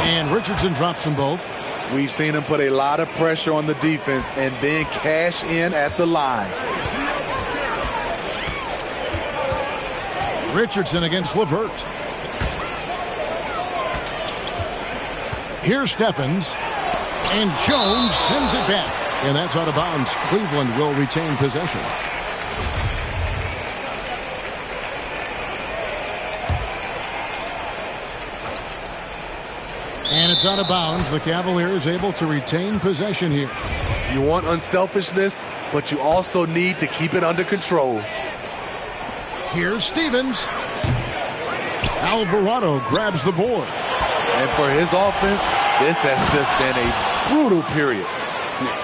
And Richardson drops them both. We've seen him put a lot of pressure on the defense and then cash in at the line. Richardson against LeVert. Here's Stephens. And Jones sends it back. And that's out of bounds. Cleveland will retain possession. And it's out of bounds. The Cavaliers able to retain possession here. You want unselfishness, but you also need to keep it under control. Here's Stevens. Alvarado grabs the board. And for his offense, this has just been a brutal period.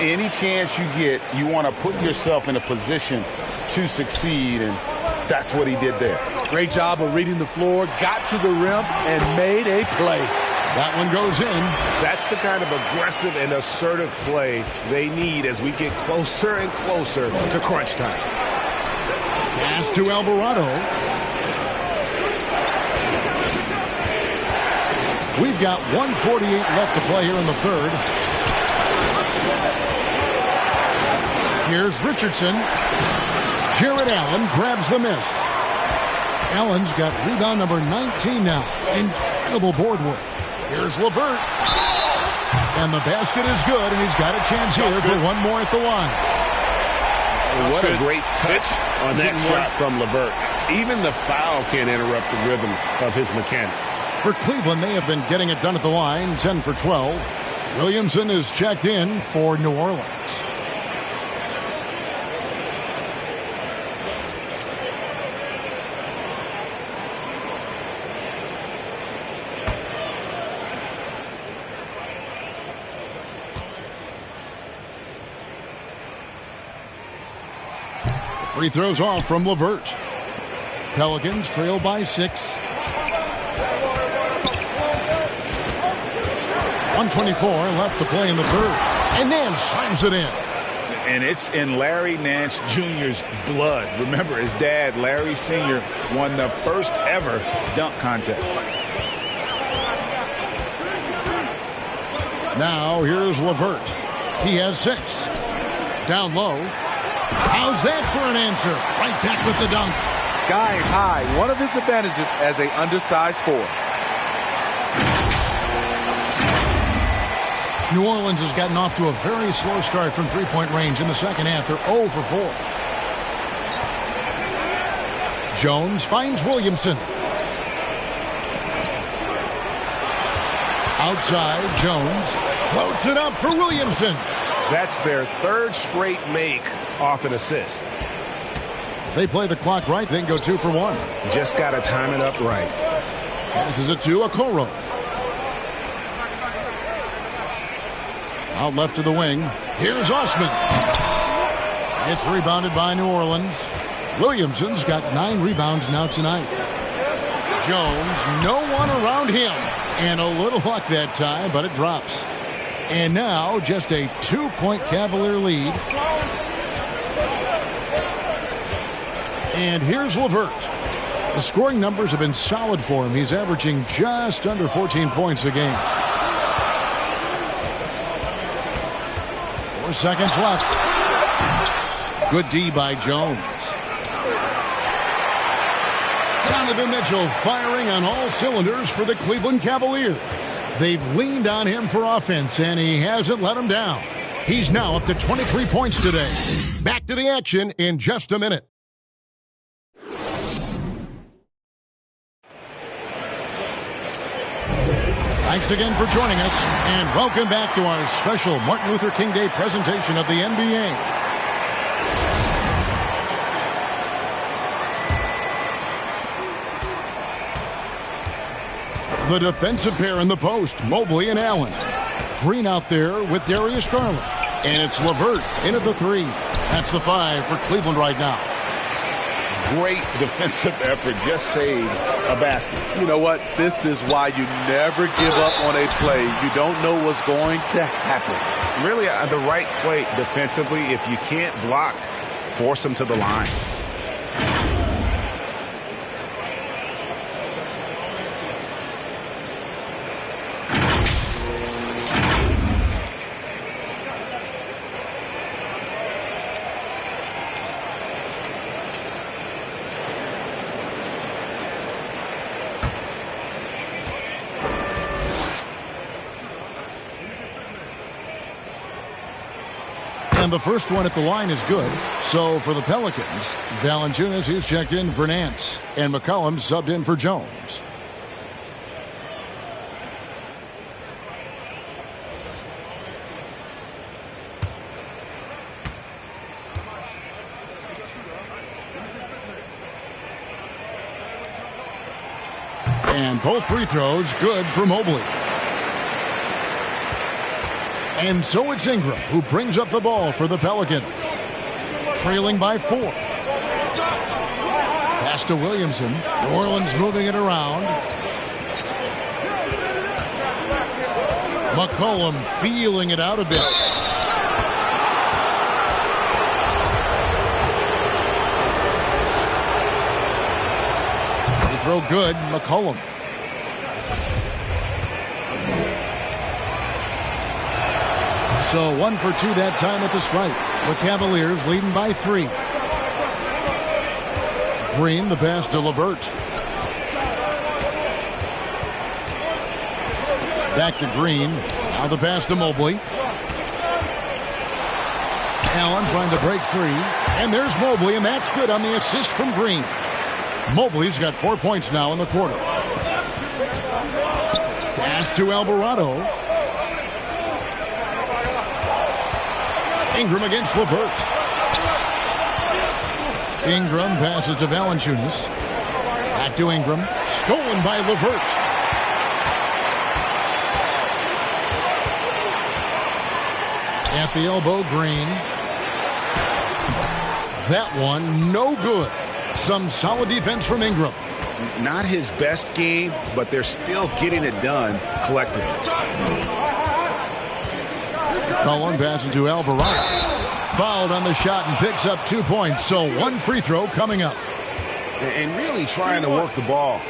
Any chance you get, you want to put yourself in a position to succeed, and that's what he did there. Great job of reading the floor, got to the rim, and made a play. That one goes in. That's the kind of aggressive and assertive play they need as we get closer and closer to crunch time. Pass to Alvarado. We've got 1:48 left to play here in the third. Here's Richardson. Jared Allen grabs the miss. Allen's got rebound number 19 now. Incredible board work. Here's LeVert. And the basket is good, and he's got a chance here for one more at the line. What a great touch on that shot from LeVert. Even the foul can't interrupt the rhythm of his mechanics. For Cleveland, they have been getting it done at the line, 10 for 12. Williamson is checked in for New Orleans. Free throws off from LeVert. Pelicans trail by 6. 1:24 left to play in the third. And Nance slams it in. And it's in Larry Nance Jr.'s blood. Remember, his dad, Larry Sr., won the first ever dunk contest. Now here's LeVert. He has 6. Down low. How's that for an answer? Right back with the dunk. Sky high, one of his advantages as an undersized forward. New Orleans has gotten off to a very slow start from three-point range in the second half. They're 0 for 4. Jones finds Williamson. Outside, Jones floats it up for Williamson. That's their third straight make off an assist. They play the clock right, then go 2 for 1. Just got to time it up right. Passes it to Okoro. Out left to the wing. Here's Osman. It's rebounded by New Orleans. Williamson's got 9 rebounds now tonight. Jones, no one around him. And a little luck that time, but it drops. And now just a 2-point Cavalier lead. And here's LeVert. The scoring numbers have been solid for him. He's averaging just under 14 points a game. 4 seconds left. Good D by Jones. Donovan Mitchell firing on all cylinders for the Cleveland Cavaliers. They've leaned on him for offense, and he hasn't let them down. He's now up to 23 points today. Back to the action in just a minute. Thanks again for joining us, and welcome back to our special Martin Luther King Day presentation of the NBA. The defensive pair in the post, Mobley and Allen. Green out there with Darius Garland. And it's LeVert in at the 3. That's the 5 for Cleveland right now. Great defensive effort. Just saved a basket. You know what? This is why you never give up on a play. You don't know what's going to happen. Really, the right play defensively. If you can't block, force them to the line. And the first one at the line is good. So for the Pelicans, Valanciunas, he's checked in for Nance. And McCollum subbed in for Jones. And both free throws good for Mobley. And so it's Ingram who brings up the ball for the Pelicans. Trailing by 4. Pass to Williamson. New Orleans moving it around. McCollum feeling it out a bit. Free throw good, McCollum. So 1 for 2 that time at the stripe. The Cavaliers leading by 3. Green, the pass to LeVert. Back to Green. Now the pass to Mobley. Allen trying to break free. And there's Mobley, and that's good on the assist from Green. Mobley's got 4 points now in the quarter. Pass to Alvarado. Ingram against LeVert. Ingram passes to Valanciunas. Back to Ingram. Stolen by LeVert. At the elbow, Green. That one, no good. Some solid defense from Ingram. Not his best game, but they're still getting it done collectively. Cullen passes to Alvarado. Fouled on the shot and picks up 2 points. So 1 free throw coming up. And really trying to work the ball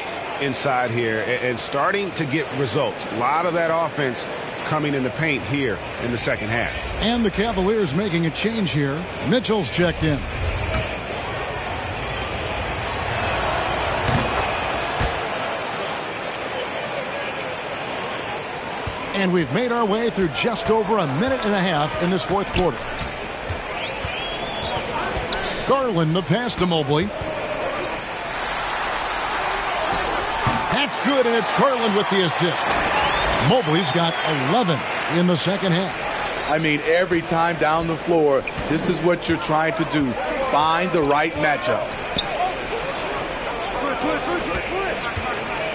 inside here and starting to get results. A lot of that offense coming in the paint here in the second half. And the Cavaliers making a change here. Mitchell's checked in. And we've made our way through just over a minute and a half in this fourth quarter. Garland, the pass to Mobley. That's good, and it's Garland with the assist. Mobley's got 11 in the second half. I mean, every time down the floor, this is what you're trying to do. Find the right matchup.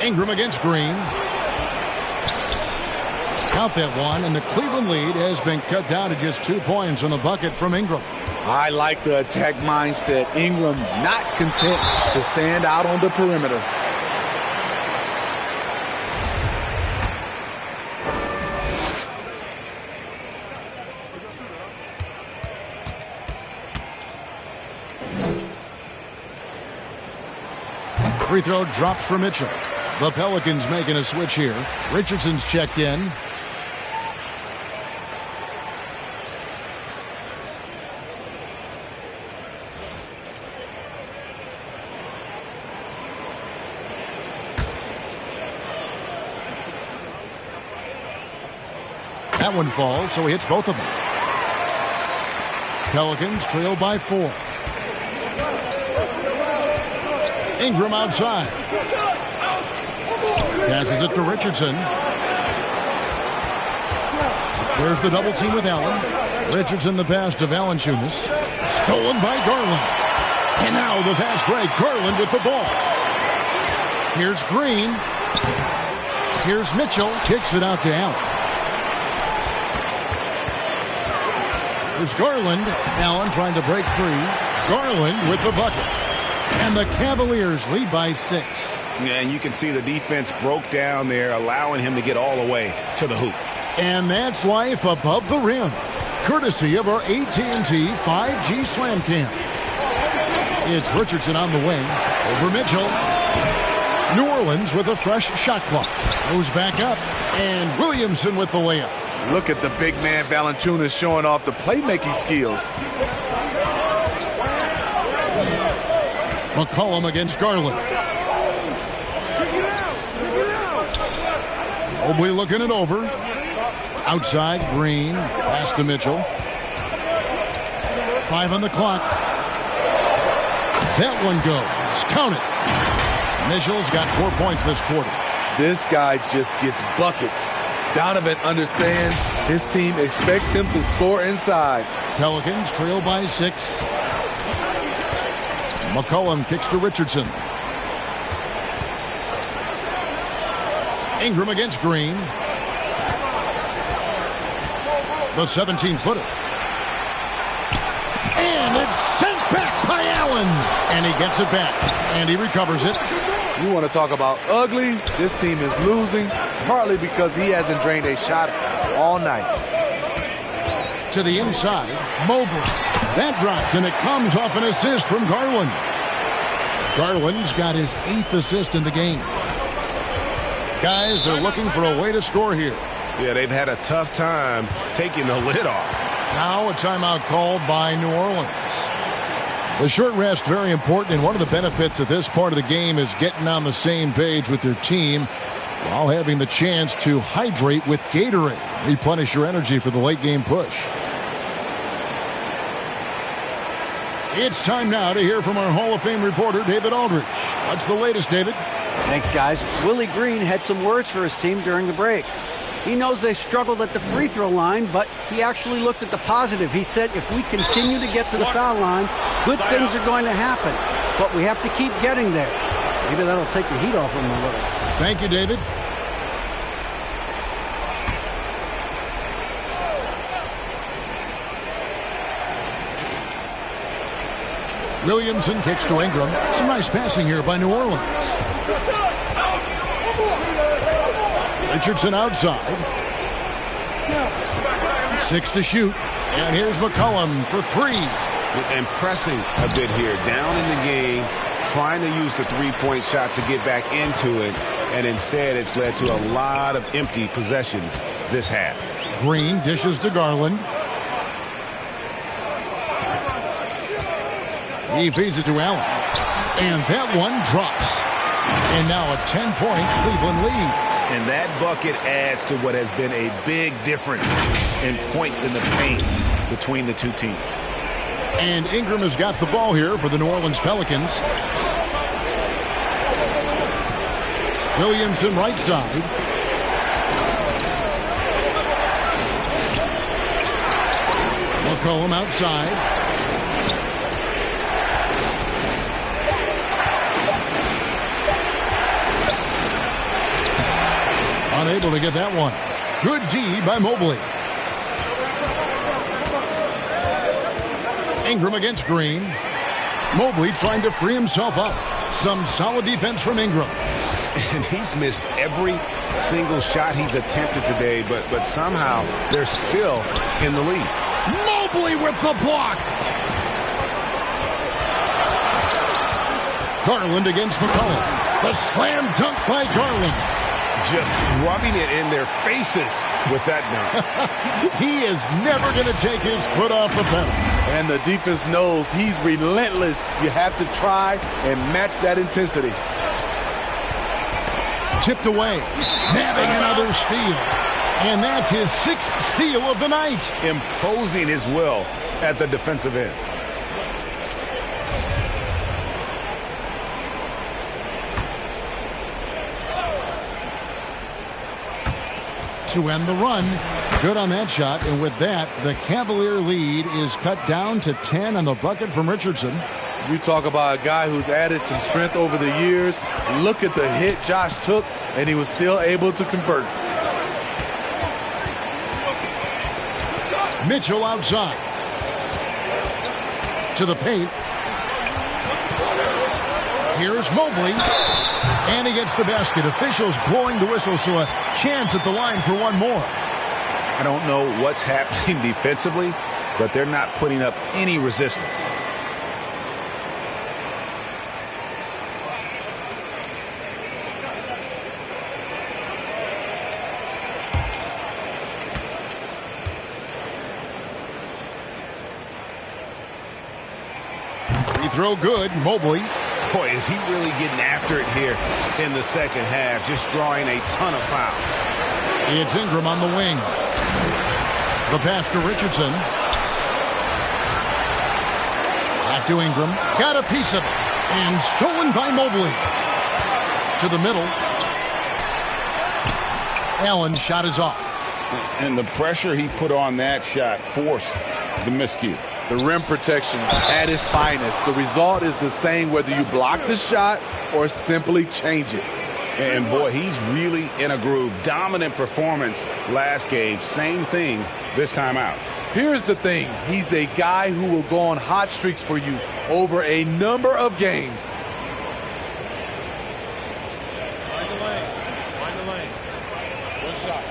Ingram against Green. Count that one, and the Cleveland lead has been cut down to just 2 points on the bucket from Ingram. I like the attack mindset. Ingram not content to stand out on the perimeter. Free throw dropped for Mitchell. The Pelicans making a switch here. Richardson's checked in. That one falls, so he hits both of them. Pelicans trail by 4. Ingram outside. Passes it to Richardson. There's the double team with Allen. Richardson the pass to Valanciunas. Stolen by Garland. And now the fast break. Garland with the ball. Here's Green. Here's Mitchell. Kicks it out to Allen. There's Garland. Allen trying to break free. Garland with the bucket. And the Cavaliers lead by 6. Yeah, and you can see the defense broke down there, allowing him to get all the way to the hoop. And that's life above the rim, courtesy of our AT&T 5G Slam Cam. It's Richardson on the wing. Over Mitchell. New Orleans with a fresh shot clock. Goes back up. And Williamson with the layup. Look at the big man Valanciunas showing off the playmaking skills. McCollum against Garland. Mobley looking it over. Outside, Green. Pass to Mitchell. 5 on the clock. That one goes. Count it. Mitchell's got 4 points this quarter. This guy just gets buckets. Donovan understands his team expects him to score inside. Pelicans trail by 6. McCollum kicks to Richardson. Ingram against Green. The 17-footer. And it's sent back by Allen. And he gets it back. And he recovers it. You want to talk about ugly? This team is losing, partly because he hasn't drained a shot all night. To the inside, Mobley. That drops, and it comes off an assist from Garland. Garland's got his 8th assist in the game. Guys are looking for a way to score here. Yeah, they've had a tough time taking the lid off. Now a timeout called by New Orleans. The short rest, very important, and one of the benefits of this part of the game is getting on the same page with your team while having the chance to hydrate with Gatorade. Replenish your energy for the late game push. It's time now to hear from our Hall of Fame reporter, David Aldridge. What's the latest, David? Thanks, guys. Willie Green had some words for his team during the break. He knows they struggled at the free throw line, but he actually looked at the positive. He said, if we continue to get to the foul line, good things are going to happen. But we have to keep getting there. Maybe that'll take the heat off him a little. Thank you, David. Williamson kicks to Ingram. Some nice passing here by New Orleans. Richardson outside. 6 to shoot. And here's McCollum for 3. And pressing a bit here. Down in the game, trying to use the three-point shot to get back into it. And instead, it's led to a lot of empty possessions this half. Green dishes to Garland. He feeds it to Allen. And that one drops. And now a 10-point Cleveland lead. And that bucket adds to what has been a big difference in points in the paint between the two teams. And Ingram has got the ball here for the New Orleans Pelicans. Williamson right side. McCollum outside. Unable to get that one. Good D by Mobley. Ingram against Green. Mobley trying to free himself up. Some solid defense from Ingram. And he's missed every single shot he's attempted today, but somehow they're still in the lead. Mobley with the block. Garland against McCollum. The slam dunk by Garland. Just rubbing it in their faces with that dunk. He is never going to take his foot off the pedal. And the defense knows he's relentless. You have to try and match that intensity. Tipped away. Nabbing another steal. And that's his 6th steal of the night. Imposing his will at the defensive end. To end the run. Good on that shot. And with that, the Cavalier lead is cut down to 10 on the bucket from Richardson. You talk about a guy who's added some strength over the years. Look at the hit Josh took, and he was still able to convert. Mitchell outside. to the paint. Here's Mobley. And he gets the basket. Officials blowing the whistle, so a chance at the line for one more. I don't know what's happening defensively, but they're not putting up any resistance. Free throw good. Mobley. Boy, is he really getting after it here in the second half, just drawing a ton of fouls. It's Ingram on the wing. The pass to Richardson. Back to Ingram. Got a piece of it. And stolen by Mobley. To the middle. Allen's shot is off. And the pressure he put on that shot forced the miscue. The rim protection at its finest. The result is the same whether you block the shot or simply change it. And boy, he's really in a groove. Dominant performance last game. Same thing this time out. Here's the thing. He's a guy who will go on hot streaks for you over a number of games. Find the lanes. Find the lanes. One shot.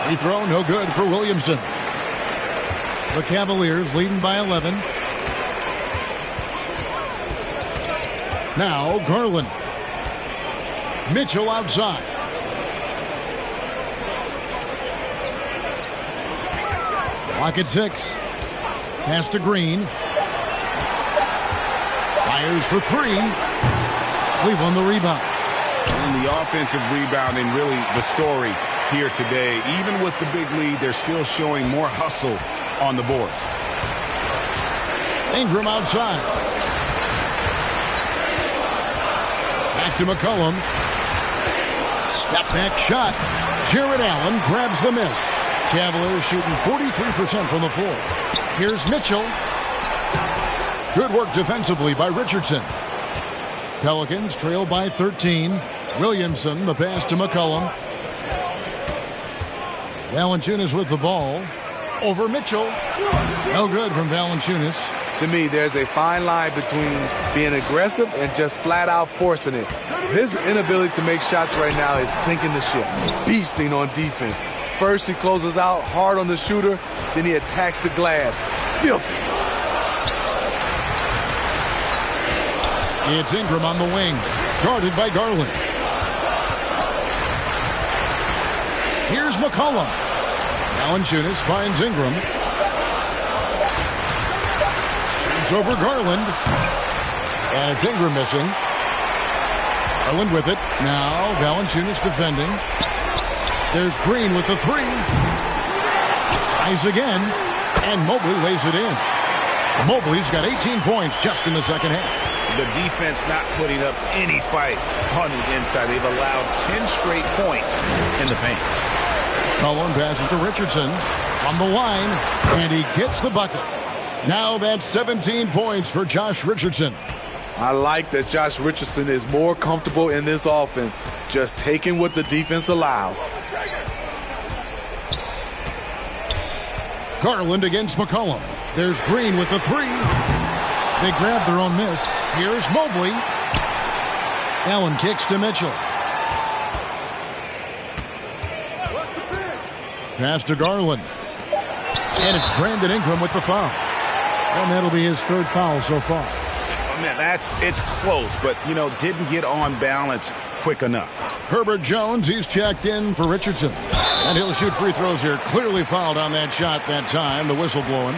Free throw, no good for Williamson. The Cavaliers leading by 11. Now Garland. Mitchell outside. Clock at 6. Pass to Green. Fires for 3. Cleveland the rebound. And the offensive rebounding really the story here today. Even with the big lead, they're still showing more hustle on the board. Ingram outside. Back to McCollum. Step back shot. Jared Allen grabs the miss. Cavaliers shooting 43% from the floor. Here's Mitchell. Good work defensively by Richardson. Pelicans trail by 13. Williamson, the pass to McCollum. Valanciunas with the ball. Over Mitchell. No good from Valanciunas. To me, there's a fine line between being aggressive and just flat out forcing it. His inability to make shots right now is sinking the ship. Beasting on defense. First, he closes out hard on the shooter. Then he attacks the glass. Filthy. It's Ingram on the wing. Guarded by Garland. Here's McCollum. Valanciunas finds Ingram. Shoots over Garland. And it's Ingram missing. Garland with it. Now Valanciunas defending. There's Green with the 3. Tries again. And Mobley lays it in. Mobley's got 18 points just in the second half. The defense not putting up any fight on the inside. They've allowed 10 straight points in the paint. Cullen passes to Richardson from the line, and he gets the bucket. Now that's 17 points for Josh Richardson. I like that Josh Richardson is more comfortable in this offense, just taking what the defense allows. Garland against McCollum. There's Green with the 3. They grab their own miss. Here's Mobley. Allen kicks to Mitchell. Pass to Garland. And it's Brandon Ingram with the foul. And that'll be his 3rd foul so far. Man, it's close, but, didn't get on balance quick enough. Herbert Jones, he's checked in for Richardson. And he'll shoot free throws here. Clearly fouled on that shot that time. The whistle blowing.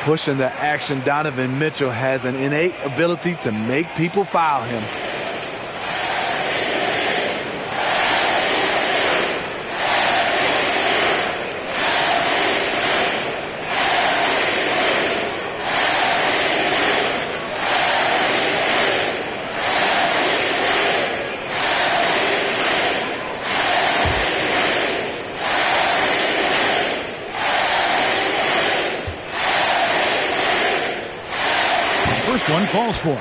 Pushing the action, Donovan Mitchell has an innate ability to make people foul him. First one falls for.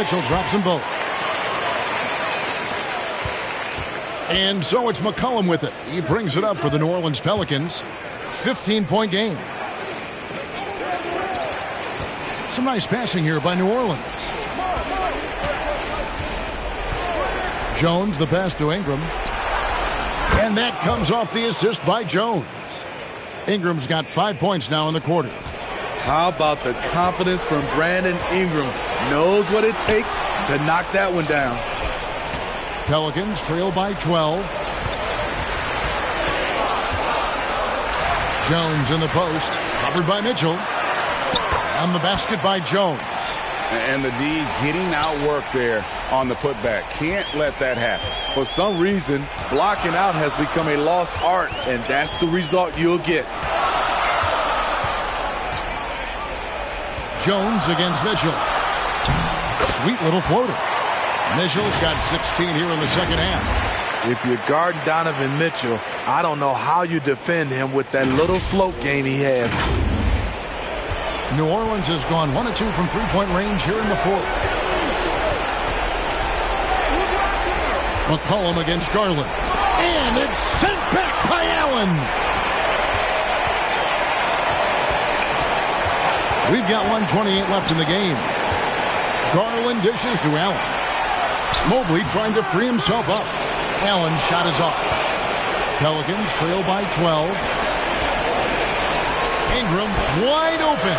Mitchell drops them both. And so it's McCollum with it. He brings it up for the New Orleans Pelicans. 15-point game. Some nice passing here by New Orleans. Jones, the pass to Ingram. And that comes off the assist by Jones. Ingram's got 5 points now in the quarter. How about the confidence from Brandon Ingram? Knows what it takes to knock that one down. Pelicans trail by 12. Jones in the post. Covered by Mitchell. On the basket by Jones. And the D getting outworked there on the putback. Can't let that happen. For some reason, blocking out has become a lost art, and that's the result you'll get. Jones against Mitchell. Sweet little floater. Mitchell's got 16 here in the second half. If you're guarding Donovan Mitchell, I don't know how you defend him with that little float game he has. New Orleans has gone 1 of 2 from three-point range here in the fourth. McCollum against Garland. And it's sent back by Allen. We've got 1:28 left in the game. Garland dishes to Allen. Mobley trying to free himself up. Allen's shot is off. Pelicans trail by 12. Ingram wide open.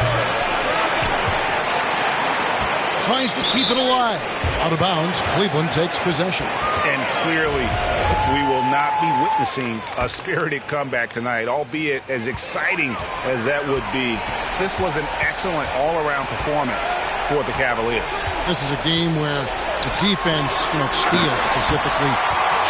Tries to keep it alive. Out of bounds. Cleveland takes possession. And clearly, we will not be witnessing a spirited comeback tonight, albeit as exciting as that would be. This was an excellent all-around performance for the Cavaliers. This is a game where the defense, steals specifically,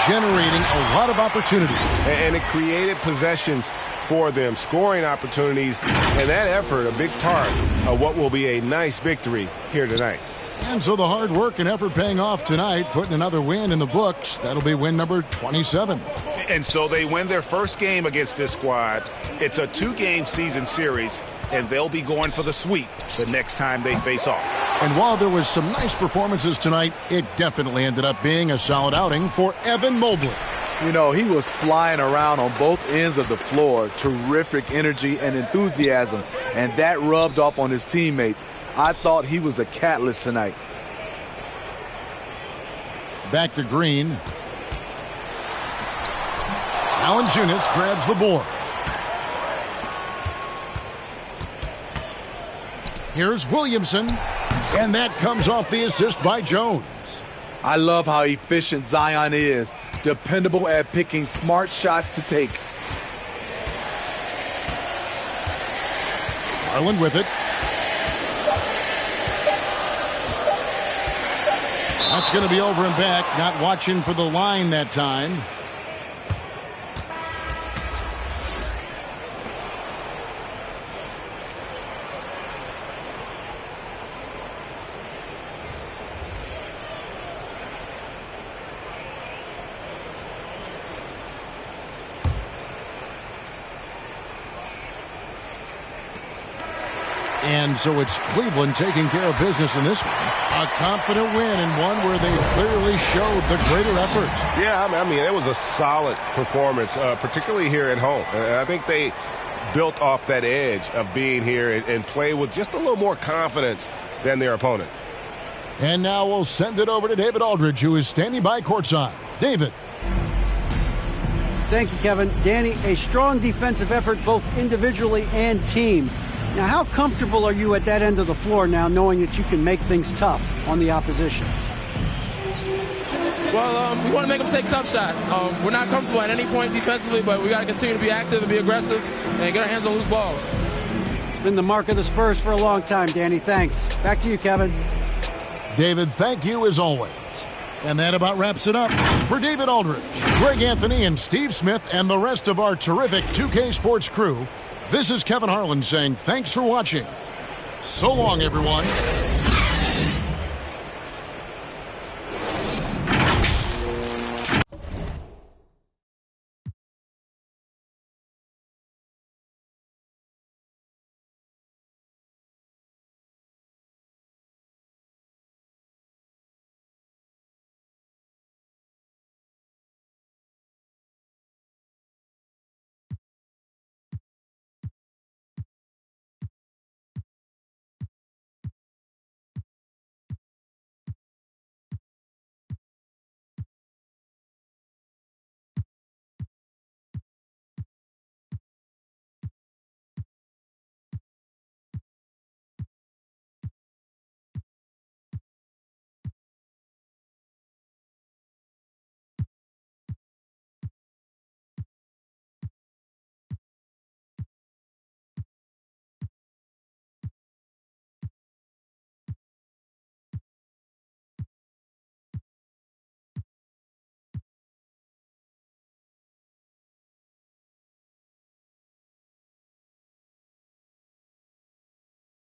generating a lot of opportunities. And it created possessions for them, scoring opportunities, and that effort a big part of what will be a nice victory here tonight. And so the hard work and effort paying off tonight, putting another win in the books. That'll be win number 27. And so they win their first game against this squad. It's a 2-game season series, and they'll be going for the sweep the next time they face off. And while there was some nice performances tonight, it definitely ended up being a solid outing for Evan Mobley. He was flying around on both ends of the floor. Terrific energy and enthusiasm, and that rubbed off on his teammates. I thought he was a catalyst tonight. Back to Green. Valanciunas grabs the board. Here's Williamson, and that comes off the assist by Jones. I love how efficient Zion is. Dependable at picking smart shots to take. Garland with it. That's going to be over and back. Not watching for the line that time. And so it's Cleveland taking care of business in this one. A confident win and one where they clearly showed the greater effort. Yeah, I mean, it was a solid performance, particularly here at home. I think they built off that edge of being here and play with just a little more confidence than their opponent. And now we'll send it over to David Aldridge, who is standing by courtside. David. Thank you, Kevin. Danny, a strong defensive effort both individually and team. Now, how comfortable are you at that end of the floor now, knowing that you can make things tough on the opposition? Well, we want to make them take tough shots. We're not comfortable at any point defensively, but we got to continue to be active and be aggressive and get our hands on loose balls. Been the mark of the Spurs for a long time, Danny. Thanks. Back to you, Kevin. David, thank you as always. And that about wraps it up. For David Aldridge, Greg Anthony, and Steve Smith, and the rest of our terrific 2K Sports crew, this is Kevin Harlan saying thanks for watching. So long, everyone.